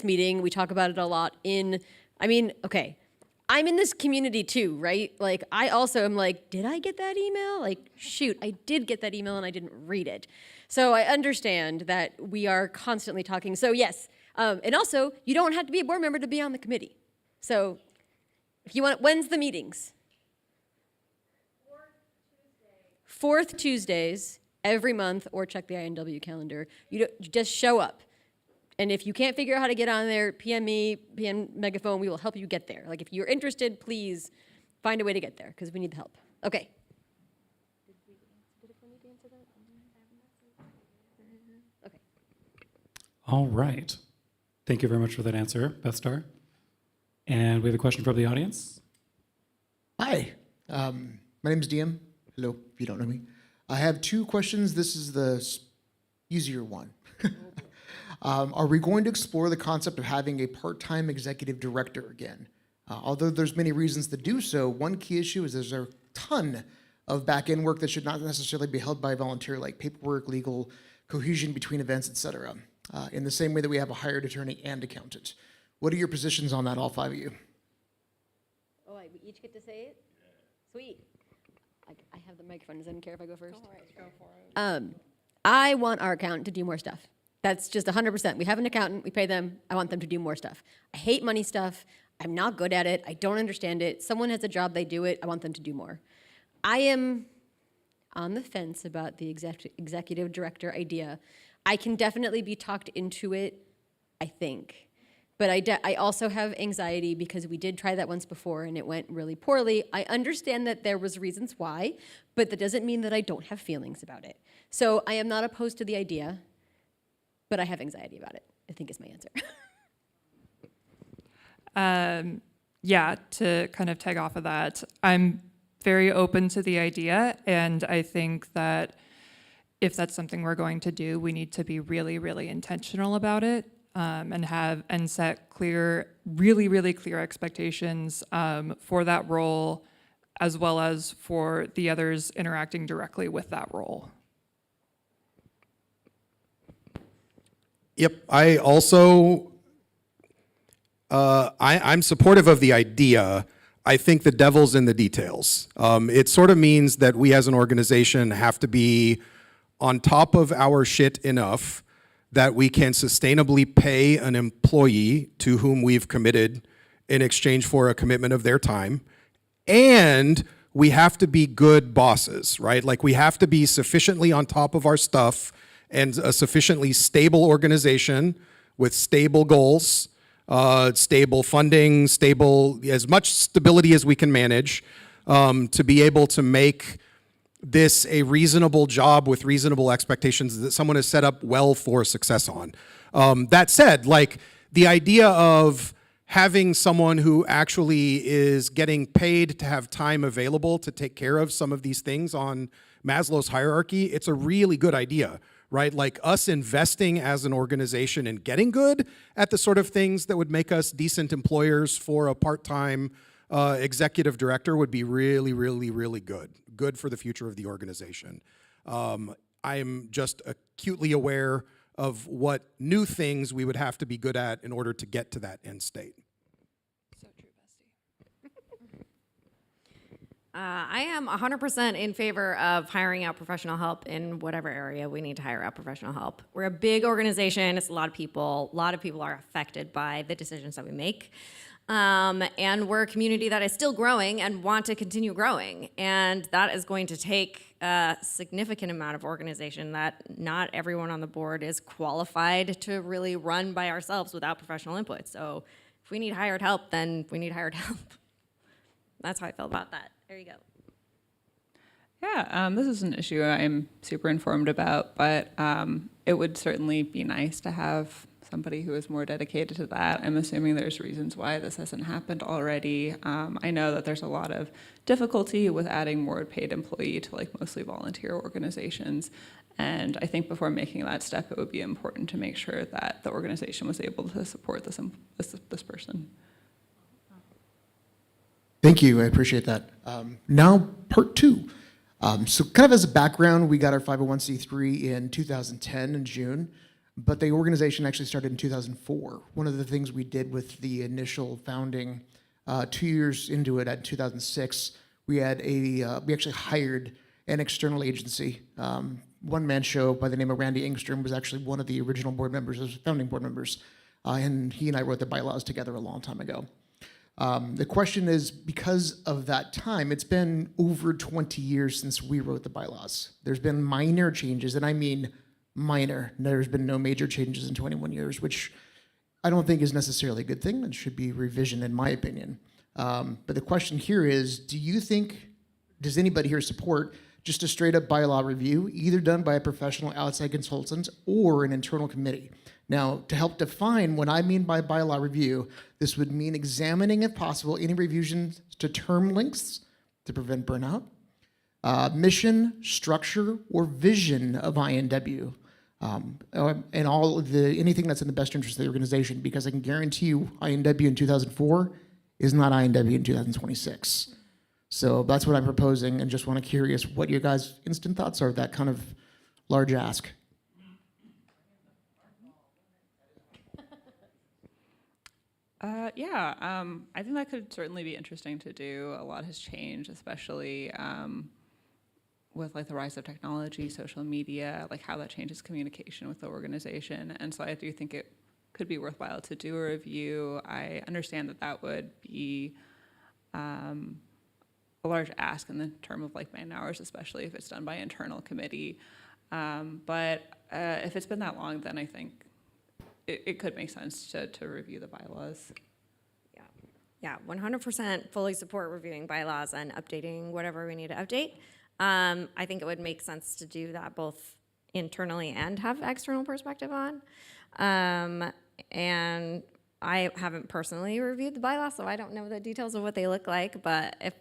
meeting. We talk about it a lot okay. I'm in this community too, right? Like, I also am like, did I get that email? Like, shoot, I did get that email and I didn't read it. So I understand that we are constantly talking. So yes, and also, you don't have to be a board member to be on the committee. So if you want, when's the meetings? Fourth Tuesdays every month, or check the INW calendar. You just show up. And if you can't figure out how to get on there, PM me, PM Megaphone, we will help you get there. Like, if you're interested, please find a way to get there, because we need the help. Okay. Okay. All right. Thank you very much for that answer, Beth Star. And we have a question from the audience. Hi, my name is DM. Hello, if you don't know me. I have two questions. This is the easier one. Are we going to explore the concept of having a part-time executive director again? Although there's many reasons to do so, one key issue is there's a ton of back-end work that should not necessarily be held by a volunteer, like paperwork, legal, cohesion between events, etc. In the same way that we have a hired attorney and accountant. What are your positions on that, all five of you? Oh, we each get to say it? Sweet. I have the microphone. Does anyone care if I go first? Go for it. I want our accountant to do more stuff. That's just 100%. We have an accountant. We pay them. I want them to do more stuff. I hate money stuff. I'm not good at it. I don't understand it. Someone has a job. They do it. I want them to do more. I am on the fence about the executive director idea. I can definitely be talked into it, I think. But I also have anxiety because we did try that once before and it went really poorly. I understand that there was reasons why, but that doesn't mean that I don't have feelings about it. So I am not opposed to the idea, but I have anxiety about it, I think is my answer. Yeah, to kind of tag off of that, I'm very open to the idea, and I think that if that's something we're going to do, we need to be really, really intentional about it. and set clear, really, really clear expectations for that role, as well as for the others interacting directly with that role. Yep, I also, I'm supportive of the idea. I think the devil's in the details. It sort of means that we as an organization have to be on top of our shit enough that we can sustainably pay an employee to whom we've committed in exchange for a commitment of their time. And we have to be good bosses, right? Like we have to be sufficiently on top of our stuff and a sufficiently stable organization with stable goals, stable funding, stable, as much stability as we can manage, to be able to make this a reasonable job with reasonable expectations that someone has set up well for success on. That said, like the idea of having someone who actually is getting paid to have time available to take care of some of these things on Maslow's hierarchy, it's a really good idea, right? Like us investing as an organization and getting good at the sort of things that would make us decent employers for a part-time executive director would be really, really, really good. Good for the future of the organization. I'm just acutely aware of what new things we would have to be good at in order to get to that end state. So true, bestie. I am 100% in favor of hiring out professional help in whatever area we need to hire out professional help. We're a big organization. It's a lot of people. A lot of people are affected by the decisions that we make. And we're a community that is still growing and want to continue growing. And that is going to take a significant amount of organization that not everyone on the board is qualified to really run by ourselves without professional input. So if we need hired help, then we need hired help. That's how I feel about that. There you go. Yeah, this is an issue I'm super informed about, but it would certainly be nice to have somebody who is more dedicated to that. I'm assuming there's reasons why this hasn't happened already. I know that there's a lot of difficulty with adding more paid employee to like mostly volunteer organizations. And I think before making that step, it would be important to make sure that the organization was able to support this person. Thank you. I appreciate that. Now, part two. So kind of as a background, we got our 501c3 in 2010 in June, but the organization actually started in 2004. One of the things we did with the initial founding, 2 years into it, at 2006, we actually hired an external agency. One-man show by the name of Randy Engstrom was actually one of the original board members, founding board members, and he and I wrote the bylaws together a long time ago. The question is, because of that time, it's been over 20 years since we wrote the bylaws. There's been minor changes, and I mean minor. There's been no major changes in 21 years, which I don't think is necessarily a good thing. It should be revision, in my opinion. But the question here is, does anybody here support just a straight up bylaw review, either done by a professional outside consultant or an internal committee? Now, to help define what I mean by bylaw review, this would mean examining, if possible, any revisions to term lengths to prevent burnout, mission, structure, or vision of INW, and all of anything that's in the best interest of the organization, because I can guarantee you INW in 2004 is not INW in 2026. So that's what I'm proposing, and just want to curious what your guys' instant thoughts are of that kind of large ask. I think that could certainly be interesting to do. A lot has changed, especially with like the rise of technology, social media, like how that changes communication with the organization. And so I do think it could be worthwhile to do a review. I understand that that would be a large ask in the term of like man hours, especially if it's done by internal committee. But if it's been that long, then I think it could make sense to review the bylaws. Yeah, 100% fully support reviewing bylaws and updating whatever we need to update. I think it would make sense to do that both internally and have external perspective on. And I haven't personally reviewed the bylaws, so I don't know the details of what they look like, but if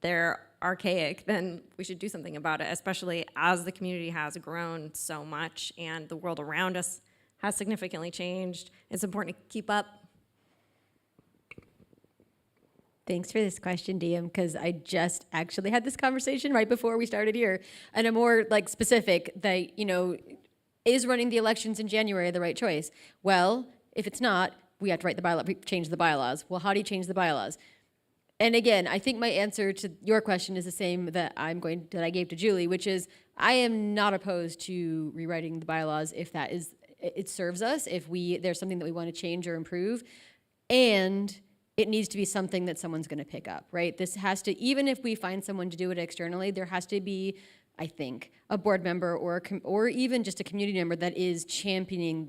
they're archaic, then we should do something about it, especially as the community has grown so much and the world around us has significantly changed. It's important to keep up. Thanks for this question, DM, because I just actually had this conversation right before we started here, and a more like specific that, is running the elections in January the right choice? Well, if it's not, we have to change the bylaws. Well, how do you change the bylaws? And again, I think my answer to your question is the same that I gave to Julie, which is I am not opposed to rewriting the bylaws if it serves us, if there's something that we want to change or improve, and it needs to be something that someone's going to pick up, right? This has to, even if we find someone to do it externally, there has to be, I think, a board member or even just a community member that is championing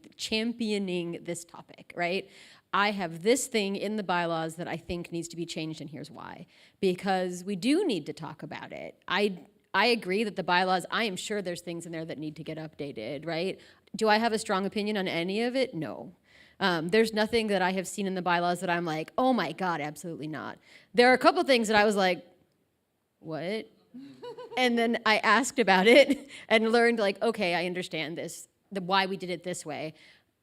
this topic, right? I have this thing in the bylaws that I think needs to be changed, and here's why. Because we do need to talk about it. I agree that the bylaws, I am sure there's things in there that need to get updated, right? Do I have a strong opinion on any of it? No. There's nothing that I have seen in the bylaws that I'm like, oh my God, absolutely not. There are a couple things that I was like, what? And then I asked about it and learned like, okay, I understand this, why we did it this way.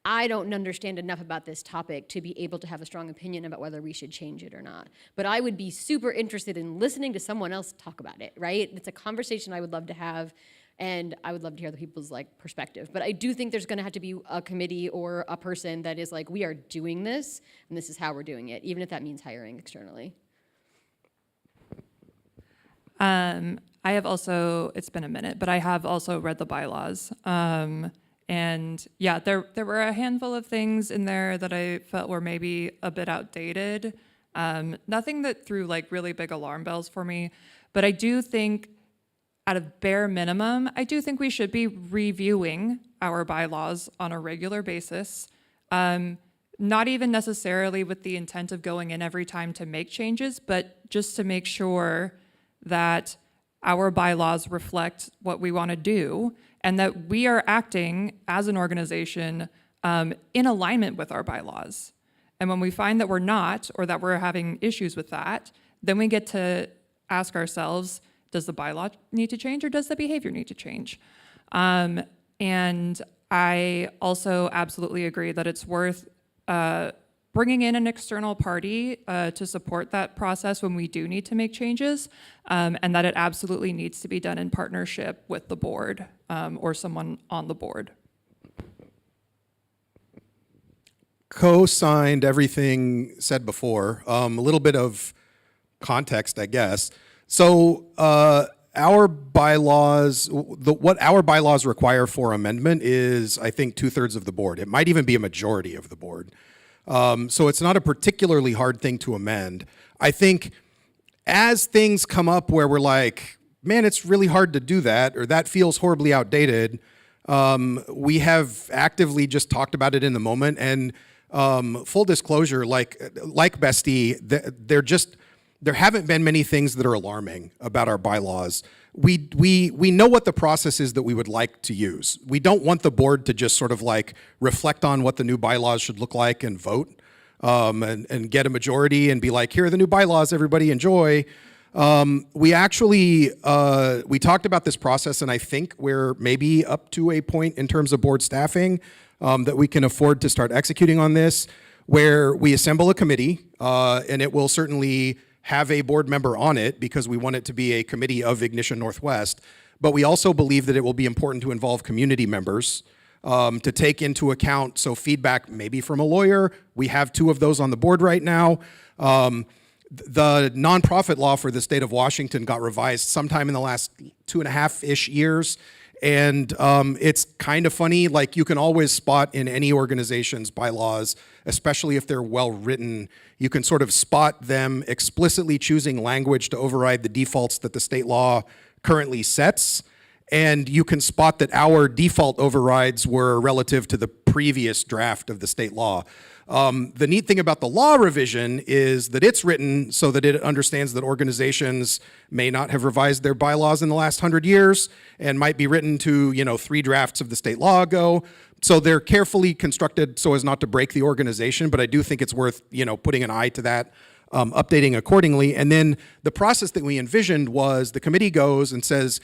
I don't understand enough about this topic to be able to have a strong opinion about whether we should change it or not. But I would be super interested in listening to someone else talk about it, right? It's a conversation I would love to have, and I would love to hear the people's perspective. But I do think there's gonna have to be a committee or a person that is like, we are doing this, and this is how we're doing it, even if that means hiring externally. I have also, it's been a minute, but I have also read the bylaws. And yeah, there were a handful of things in there that I felt were maybe a bit outdated. Nothing that threw really big alarm bells for me, but I do think at a bare minimum, I do think we should be reviewing our bylaws on a regular basis. Not even necessarily with the intent of going in every time to make changes, but just to make sure that our bylaws reflect what we want to do and that we are acting as an organization in alignment with our bylaws. And when we find that we're not, or that we're having issues with that, then we get to ask ourselves, does the bylaw need to change or does the behavior need to change? And I also absolutely agree that it's worth bringing in an external party to support that process when we do need to make changes, and that it absolutely needs to be done in partnership with the board or someone on the board. Co-signed everything said before. A little bit of context, I guess. So our bylaws, what our bylaws require for amendment is, I think, 2/3 of the board. It might even be a majority of the board. So it's not a particularly hard thing to amend. I think as things come up where we're like, man, it's really hard to do that, or that feels horribly outdated, we have actively just talked about it in the moment. And full disclosure, like Bestie, there haven't been many things that are alarming about our bylaws. We know what the process is that we would like to use. We don't want the board to just sort of reflect on what the new bylaws should look like and vote and get a majority and be like, here are the new bylaws, everybody enjoy. We actually, we talked about this process, and I think we're maybe up to a point in terms of board staffing that we can afford to start executing on this, where we assemble a committee, and it will certainly have a board member on it because we want it to be a committee of Ignition Northwest. But we also believe that it will be important to involve community members to take into account, so feedback maybe from a lawyer. We have 2 of those on the board right now. The nonprofit law for the state of Washington got revised sometime in the last 2.5-ish years. And it's kind of funny, you can always spot in any organization's bylaws, especially if they're well written, you can sort of spot them explicitly choosing language to override the defaults that the state law currently sets. And you can spot that our default overrides were relative to the previous draft of the state law. The neat thing about the law revision is that it's written so that it understands that organizations may not have revised their bylaws in the last 100 years and might be written to, 3 drafts of the state law ago. So they're carefully constructed so as not to break the organization, but I do think it's worth, putting an eye to that, updating accordingly. And then the process that we envisioned was the committee goes and says,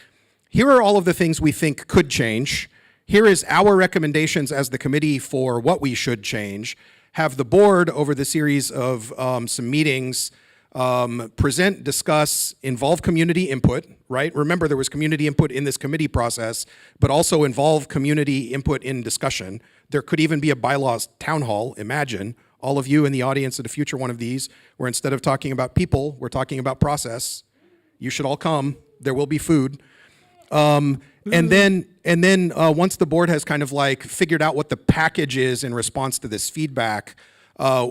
here are all of the things we think could change. here is our recommendations as the committee for what we should change. Have the board, over the series of some meetings, present, discuss, involve community input, right? Remember, there was community input in this committee process, but also involve community input in discussion. There could even be a bylaws town hall, imagine, all of you in the audience at a future one of these, where instead of talking about people, we're talking about process. You should all come. There will be food. And then once the board has kind of like figured out what the package is in response to this feedback,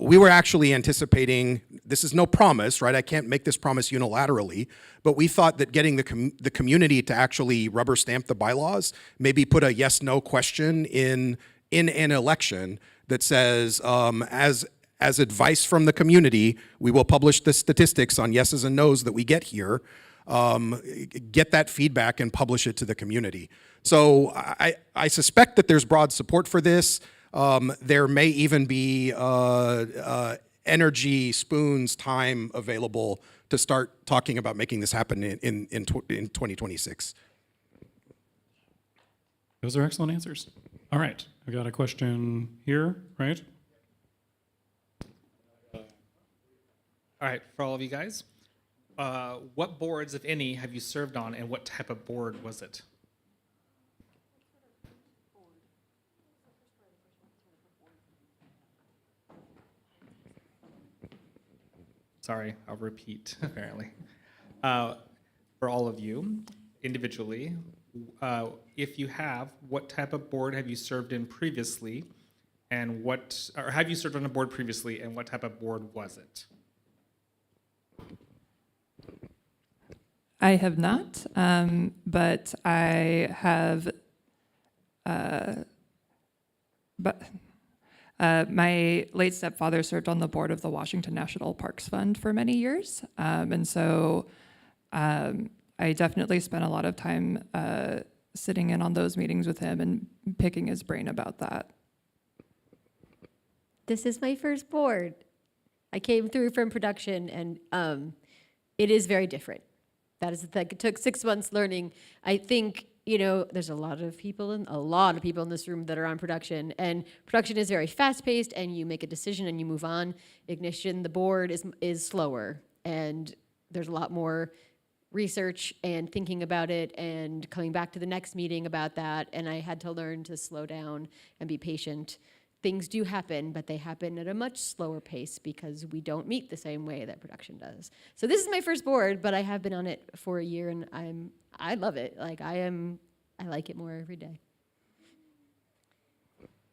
we were actually anticipating, this is no promise, right? I can't make this promise unilaterally, but we thought that getting the community to actually rubber stamp the bylaws, maybe put a yes/no question in an election that says, as advice from the community, we will publish the statistics on yeses and nos that we get here. Get that feedback and publish it to the community. So I suspect that there's broad support for this. There may even be energy, spoons, time available to start talking about making this happen in 2026. Those are excellent answers. All right, I got a question here, right? All right, for all of you guys, what boards, if any, have you served on, and what type of board was it? Sorry, I'll repeat, apparently. For all of you, individually, if you have, what type of board have you served in previously, and or have you served on a board previously, and what type of board was it? I have not, but I have. My late stepfather served on the board of the Washington National Parks Fund for many years, and so I definitely spent a lot of time sitting in on those meetings with him and picking his brain about that. This is my first board. I came through from production, and it is very different. That is the thing. It took 6 months learning. I think, there's a lot of people in this room that are on production, and production is very fast-paced, and you make a decision and you move on. Ignition, the board is slower, and there's a lot more research and thinking about it and coming back to the next meeting about that, and I had to learn to slow down and be patient. Things do happen, but they happen at a much slower pace because we don't meet the same way that production does. So this is my first board, but I have been on it for a year, and I love it. I like it more every day.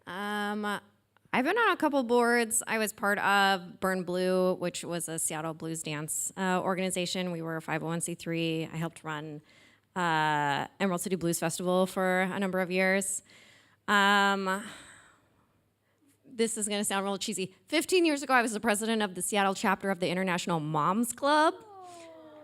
I've been on a couple boards. I was part of Burn Blue, which was a Seattle blues dance organization. We were a 501c3. I helped run Emerald City Blues Festival for a number of years. This is going to sound real cheesy. 15 years ago, I was the president of the Seattle chapter of the International Moms Club.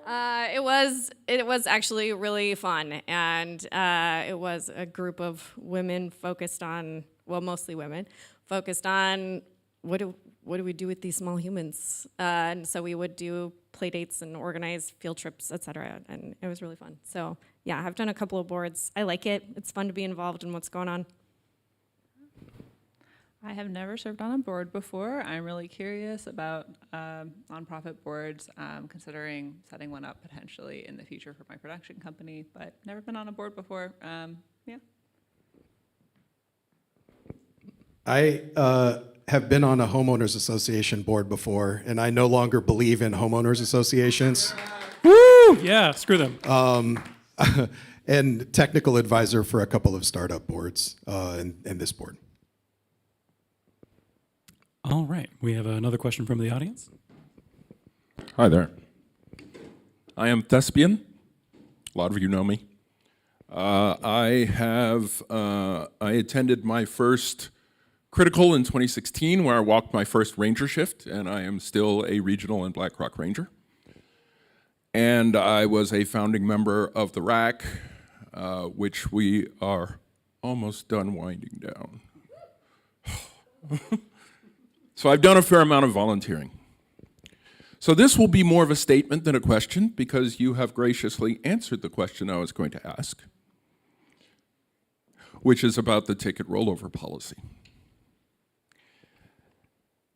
It was actually really fun, and it was a group of women focused on, well, mostly women, focused on what do we do with these small humans? And so we would do play dates and organize field trips, et cetera, and it was really fun. So yeah, I've done a couple of boards. I like it. It's fun to be involved in what's going on. I have never served on a board before. I'm really curious about nonprofit boards, considering setting one up potentially in the future for my production company, but never been on a board before. Yeah. I have been on a homeowners association board before, and I no longer believe in homeowners associations. Woo! Yeah, screw them. And technical advisor for a couple of startup boards and this board. All right, we have another question from the audience. Hi there. I am Thespian. A lot of you know me. I attended my first Critical in 2016, where I walked my first ranger shift, and I am still a regional in Black Rock Ranger. And I was a founding member of the RAC, which we are almost done winding down. So I've done a fair amount of volunteering. So this will be more of a statement than a question, because you have graciously answered the question I was going to ask. which is about the ticket rollover policy.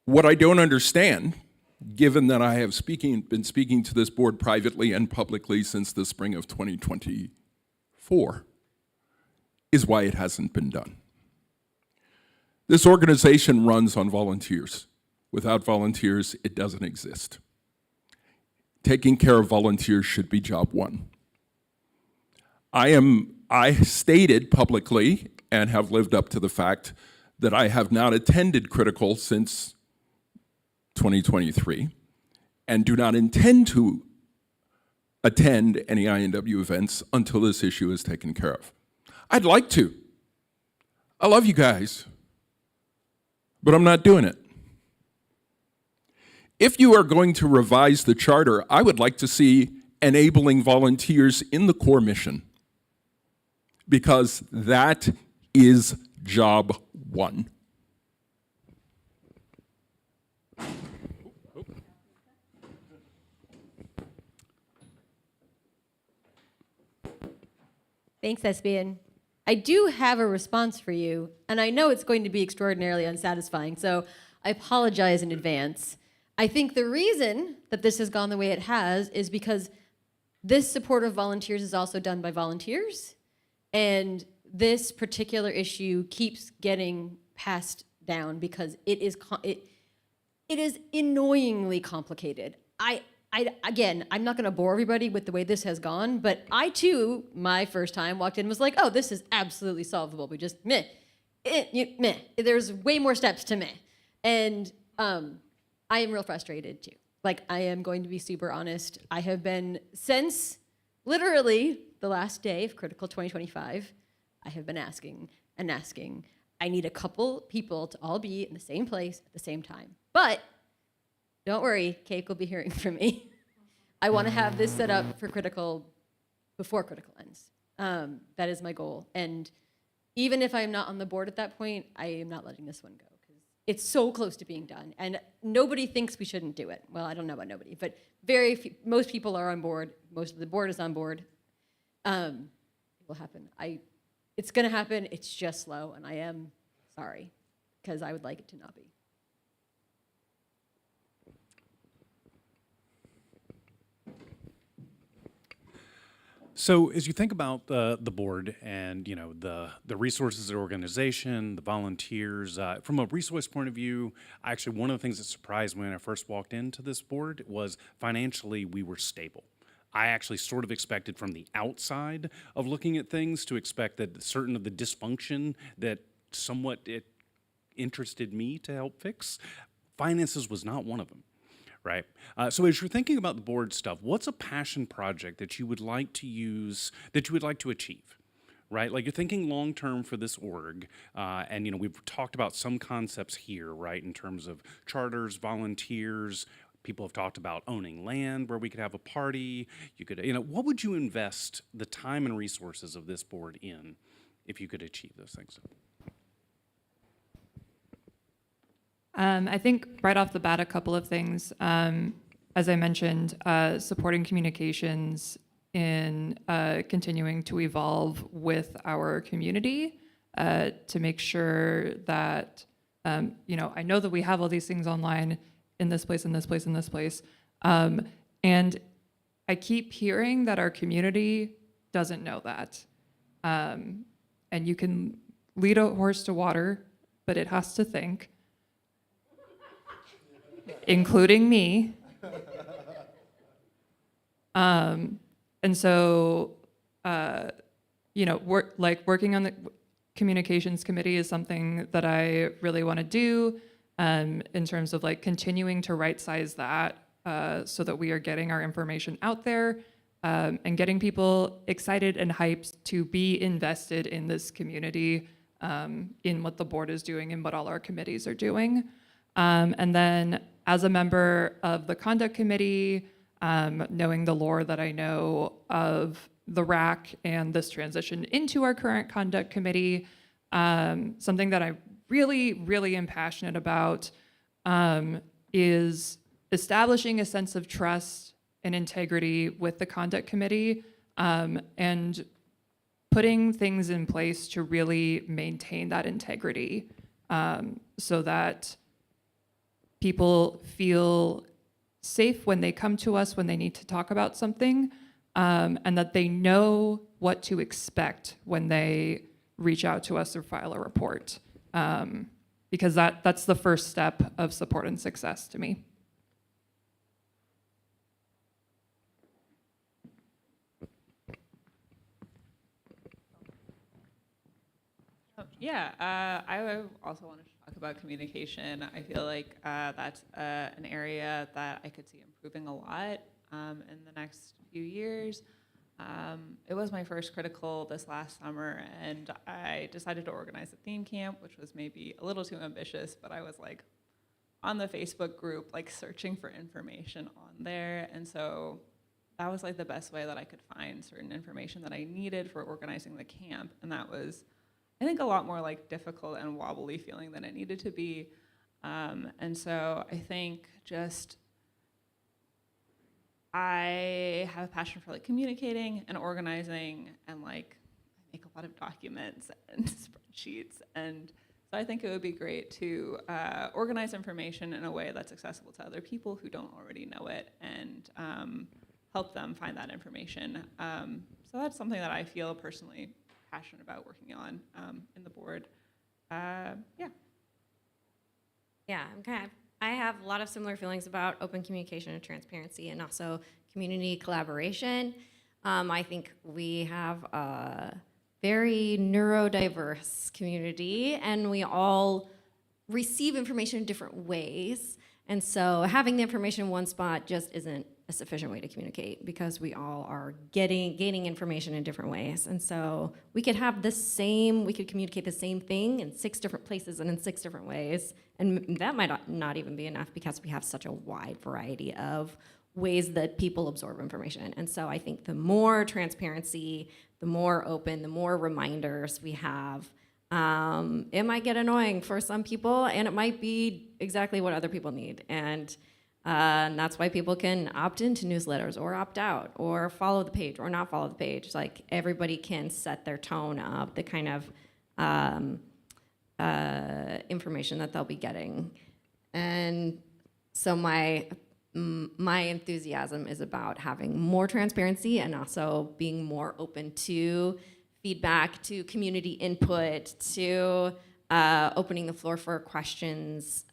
What I don't understand, given that I have been speaking to this board privately and publicly since the spring of 2024, is why it hasn't been done. This organization runs on volunteers. Without volunteers, it doesn't exist. Taking care of volunteers should be job one. I stated publicly and have lived up to the fact that I have not attended Critical since 2023 and do not intend to attend any INW events until this issue is taken care of. I'd like to. I love you guys, but I'm not doing it. If you are going to revise the charter, I would like to see enabling volunteers in the core mission, because that is job one. Thanks, Espian. I do have a response for you, and I know it's going to be extraordinarily unsatisfying, so I apologize in advance. I think the reason that this has gone the way it has is because this support of volunteers is also done by volunteers, and this particular issue keeps getting passed down because it is annoyingly complicated. Again, I'm not going to bore everybody with the way this has gone, but I too, my first time walked in and was like, oh, this is absolutely solvable. We just meh. There's way more steps to meh. And I am real frustrated too. Like, I am going to be super honest. I have been, since literally the last day of Critical 2025, I have been asking and asking. I need a couple people to all be in the same place at the same time. But don't worry, Cake will be hearing from me. I want to have this set up for Critical before Critical ends. That is my goal. And even if I'm not on the board at that point, I am not letting this one go because it's so close to being done. And nobody thinks we shouldn't do it. Well, I don't know about nobody, but most people are on board. Most of the board is on board. It will happen. It's going to happen. It's just slow, and I am sorry because I would like it to not be. So as you think about the board and the resources of the organization, the volunteers, from a resource point of view, actually one of the things that surprised me when I first walked into this board was financially we were stable. I actually sort of expected from the outside of looking at things to expect that certain of the dysfunction that somewhat it interested me to help fix, finances was not one of them. Right. So as you're thinking about the board stuff, what's a passion project that you would like to use, that you would like to achieve? Right? Like you're thinking long term for this org, and we've talked about some concepts here, right, in terms of charters, volunteers. People have talked about owning land where we could have a party. You could, what would you invest the time and resources of this board in if you could achieve those things? I think right off the bat, a couple of things. As I mentioned, supporting communications in continuing to evolve with our community to make sure that, I know that we have all these things online in this place, in this place, in this place. And I keep hearing that our community doesn't know that. And you can lead a horse to water, but it has to think. Including me. And so, working on the communications committee is something that I really want to do in terms of continuing to right size that so that we are getting our information out there and getting people excited and hyped to be invested in this community, in what the board is doing and what all our committees are doing. And then as a member of the conduct committee, knowing the lore that I know of the RAC and this transition into our current conduct committee, something that I really, really am passionate about is establishing a sense of trust and integrity with the conduct committee and putting things in place to really maintain that integrity, so that people feel safe when they come to us when they need to talk about something, and that they know what to expect when they reach out to us or file a report. Because that's the first step of support and success to me. Yeah, I also want to talk about communication. I feel like that's an area that I could see improving a lot in the next few years. It was my first critical this last summer, and I decided to organize a theme camp, which was maybe a little too ambitious, but I was like on the Facebook group, like searching for information on there. And so that was like the best way that I could find certain information that I needed for organizing the camp. And that was, I think, a lot more like difficult and wobbly feeling than it needed to be. And so I think just I have a passion for like communicating and organizing, and like I make a lot of documents and spreadsheets. And so I think it would be great to organize information in a way that's accessible to other people who don't already know it, and help them find that information. So that's something that I feel personally passionate about working on in the board. Yeah. Yeah, I have a lot of similar feelings about open communication and transparency, and also community collaboration. I think we have a very neurodiverse community, and we all receive information in different ways. And so having the information in one spot just isn't a sufficient way to communicate, because we all are gaining information in different ways. And so we could communicate the same thing in 6 different places and in 6 different ways. And that might not even be enough, because we have such a wide variety of ways that people absorb information. And so I think the more transparency, the more open, the more reminders we have, it might get annoying for some people, and it might be exactly what other people need. And that's why people can opt into newsletters or opt out or follow the page or not follow the page. Like, everybody can set their tone of the kind of information that they'll be getting. And so my enthusiasm is about having more transparency, and also being more open to feedback, to community input, to opening the floor for questions,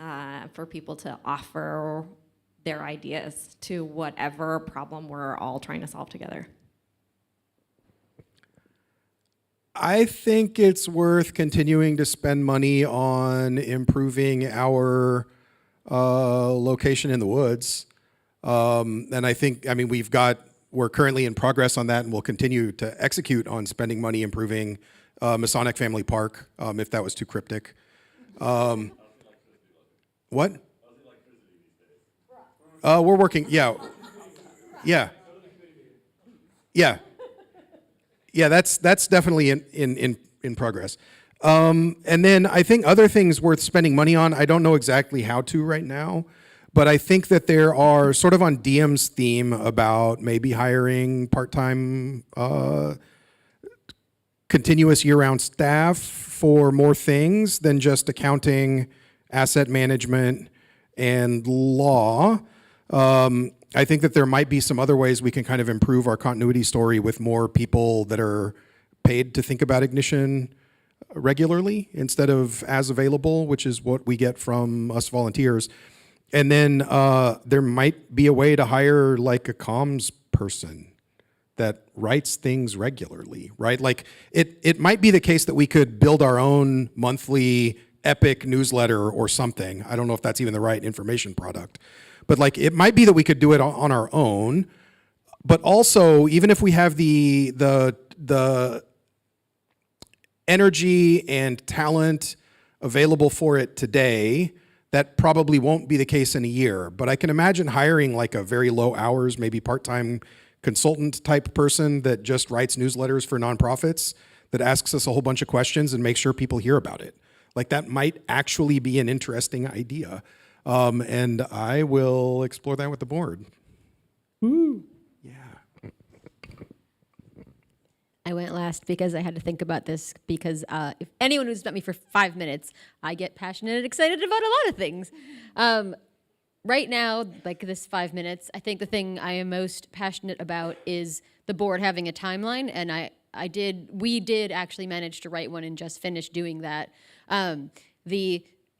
for people to offer their ideas to whatever problem we're all trying to solve together. I think it's worth continuing to spend money on improving our location in the woods. And I think, we're currently in progress on that, and we'll continue to execute on spending money improving Masonic Family Park, if that was too cryptic. What? We're working, yeah. Yeah, that's definitely in progress. And then I think other things worth spending money on, I don't know exactly how to right now, but I think that there are, sort of on DM's theme about maybe hiring part-time continuous year-round staff for more things than just accounting, asset management, and law. I think that there might be some other ways we can kind of improve our continuity story with more people that are paid to think about ignition regularly instead of as available, which is what we get from us volunteers. And then there might be a way to hire like a comms person that writes things regularly, right? Like it might be the case that we could build our own monthly epic newsletter or something. I don't know if that's even the right information product. But like, it might be that we could do it on our own, but also, even if we have the energy and talent available for it today, that probably won't be the case in a year. But I can imagine hiring like a very low hours, maybe part-time consultant type person that just writes newsletters for nonprofits, that asks us a whole bunch of questions and makes sure people hear about it. Like, that might actually be an interesting idea. And I will explore that with the board. Woo. Yeah. I went last because I had to think about this because if anyone who's met me for 5 minutes, I get passionate and excited about a lot of things. Right now, like this 5 minutes, I think the thing I am most passionate about is the board having a timeline, and we did actually manage to write one and just finished doing that.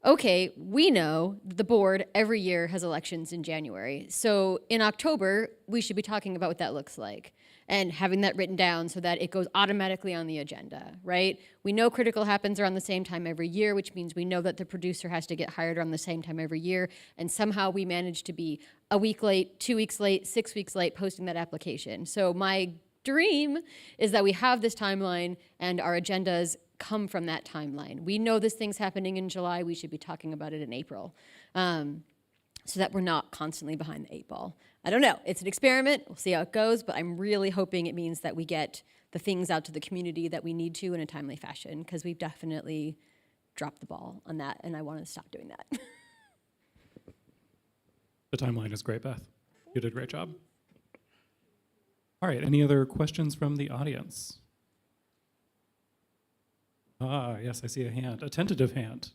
Okay, we know the board every year has elections in January. So in October, we should be talking about what that looks like and having that written down so that it goes automatically on the agenda, right? We know critical happens around the same time every year, which means we know that the producer has to get hired around the same time every year. And somehow we manage to be a week late, 2 weeks late, 6 weeks late posting that application. So my dream is that we have this timeline and our agendas come from that timeline. We know this thing's happening in July, we should be talking about it in April, so that we're not constantly behind the 8 ball. I don't know, it's an experiment, we'll see how it goes, but I'm really hoping it means that we get the things out to the community that we need to in a timely fashion, because we've definitely dropped the ball on that, and I want to stop doing that. The timeline is great, Beth. You did a great job. All right, any other questions from the audience? Yes, I see a hand, a tentative hand.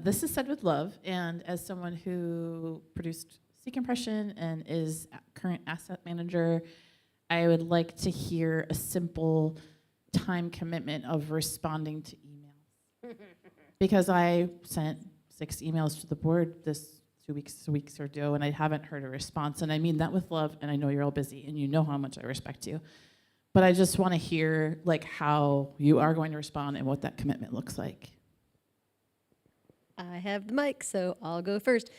This is said with love, and as someone who produced Seek Impression and is a current asset manager, I would like to hear a simple time commitment of responding to emails. Because I sent 6 emails to the board this 2 weeks ago, and I haven't heard a response. And I mean that with love, and I know you're all busy, and you know how much I respect you. But I just want to hear like how you are going to respond and what that commitment looks like. I have the mic, so I'll go first.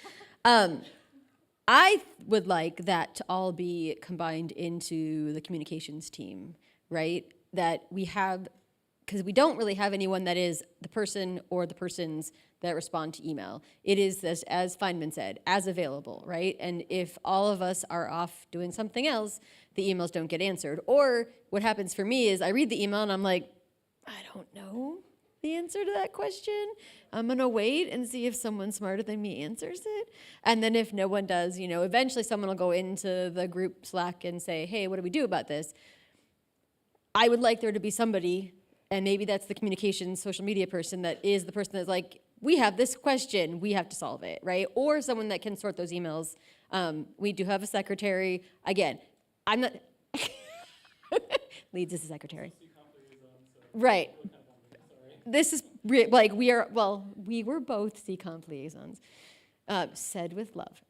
I would like that to all be combined into the communications team, right? That we have, because we don't really have anyone that is the person or the persons that respond to email. It is, as Feynman said, as available, right? And if all of us are off doing something else, the emails don't get answered. Or what happens for me is I read the email and I'm like, I don't know the answer to that question. I'm gonna wait and see if someone smarter than me answers it. And then if no one does, eventually someone will go into the group Slack and say, hey, what do we do about this? I would like there to be somebody, and maybe that's the communications social media person, that is the person that's like, we have this question, we have to solve it, right? Or someone that can sort those emails. We do have a secretary. Again, I'm not, leads as a secretary. Right. This is we were both CComp liaisons, said with love.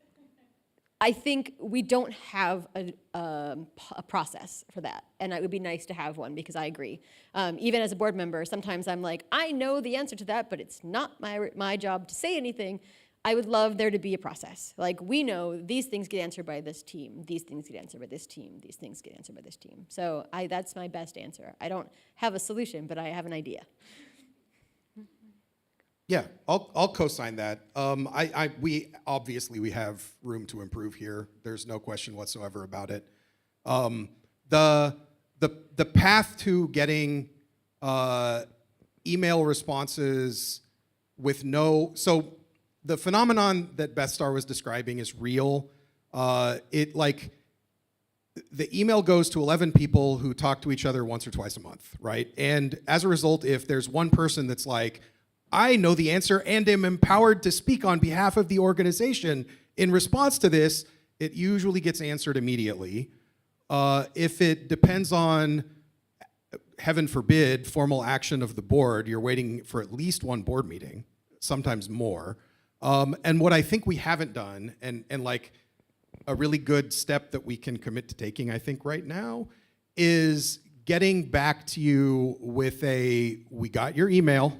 I think we don't have a process for that, and it would be nice to have one, because I agree. Even as a board member, sometimes I'm like, I know the answer to that, but it's not my job to say anything. I would love there to be a process. Like, we know these things get answered by this team, these things get answered by this team, these things get answered by this team. So that's my best answer. I don't have a solution, but I have an idea. Yeah, I'll co-sign that. We obviously have room to improve here. There's no question whatsoever about it. The path to getting email responses with so the phenomenon that Beth Star was describing is real. The email goes to 11 people who talk to each other once or twice a month, right? And as a result, if there's one person that's like, I know the answer and am empowered to speak on behalf of the organization in response to this, it usually gets answered immediately. If it depends on, heaven forbid, formal action of the board, you're waiting for at least one board meeting, sometimes more. And what I think we haven't done, and like a really good step that we can commit to taking, I think, right now, is getting back to you with we got your email,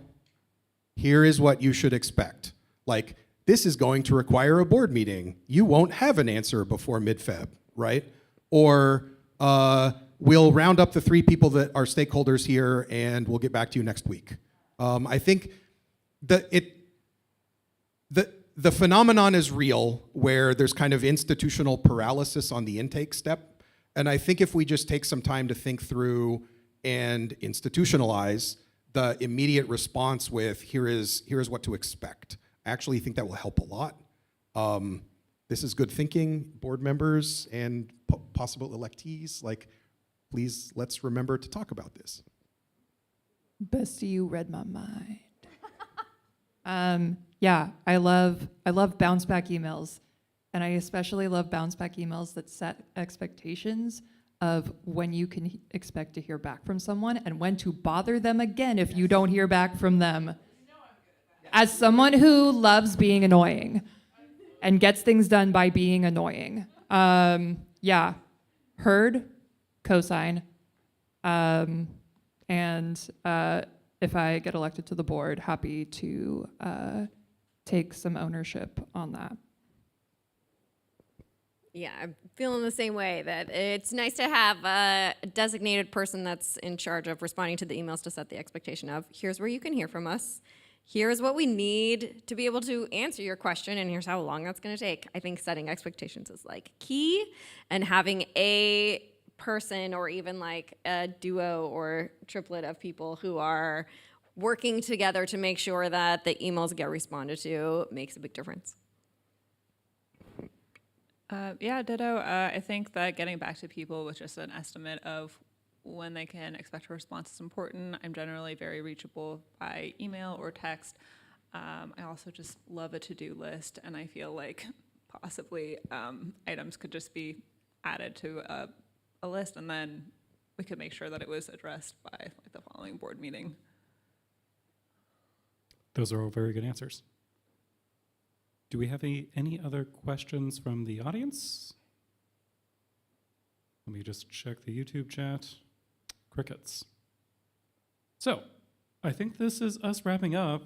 here is what you should expect. Like, this is going to require a board meeting. You won't have an answer before mid-Feb, right? Or we'll round up the 3 people that are stakeholders here and we'll get back to you next week. I think the phenomenon is real, where there's kind of institutional paralysis on the intake step. And I think if we just take some time to think through and institutionalize the immediate response with here is what to expect, I actually think that will help a lot. This is good thinking, board members and possible electees. Like, please, let's remember to talk about this. Bestie, you read my mind. Yeah, I love bounce back emails. And I especially love bounce back emails that set expectations of when you can expect to hear back from someone and when to bother them again if you don't hear back from them. As someone who loves being annoying and gets things done by being annoying, yeah, heard, cosign, and if I get elected to the board, happy to take some ownership on that. Yeah, I'm feeling the same way, that it's nice to have a designated person that's in charge of responding to the emails to set the expectation of, here's where you can hear from us. Here's what we need to be able to answer your question, and here's how long that's going to take. I think setting expectations is like key, and having a person or even like a duo or triplet of people who are working together to make sure that the emails get responded to makes a big difference. Yeah, ditto. I think that getting back to people with just an estimate of when they can expect a response is important. I'm generally very reachable by email or text. I also just love a to-do list, and I feel like possibly items could just be added to a list, and then we could make sure that it was addressed by like the following board meeting. Those are all very good answers. Do we have any other questions from the audience? Let me just check the YouTube chat. Crickets. So, I think this is us wrapping up.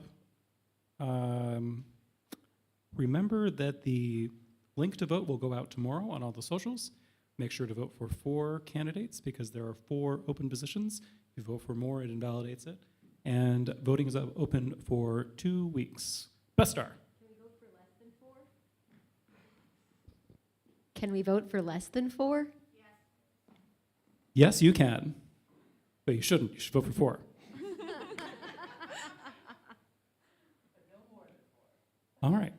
Remember that the link to vote will go out tomorrow on all the socials. Make sure to vote for 4 candidates because there are 4 open positions. If you vote for more, it invalidates it. And voting is open for 2 weeks. Best Star. Can we vote for less than 4? Yes, you can. But you shouldn't. You should vote for 4. All right.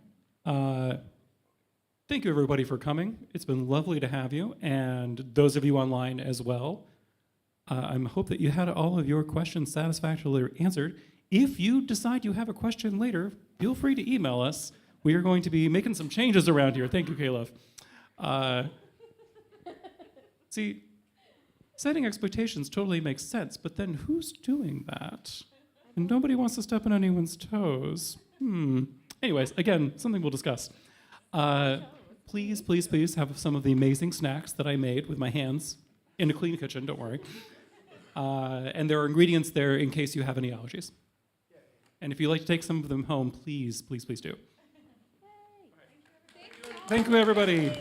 Thank you, everybody, for coming. It's been lovely to have you, and those of you online as well. I hope that you had all of your questions satisfactorily answered. If you decide you have a question later, feel free to email us. We are going to be making some changes around here. Thank you, Caleb. See, setting expectations totally makes sense, but then who's doing that? And nobody wants to step on anyone's toes. Anyways, again, something we'll discuss. Please, please, please have some of the amazing snacks that I made with my hands in a clean kitchen, don't worry. And there are ingredients there in case you have any allergies. And if you'd like to take some of them home, please, please, please do. Thank you, everybody.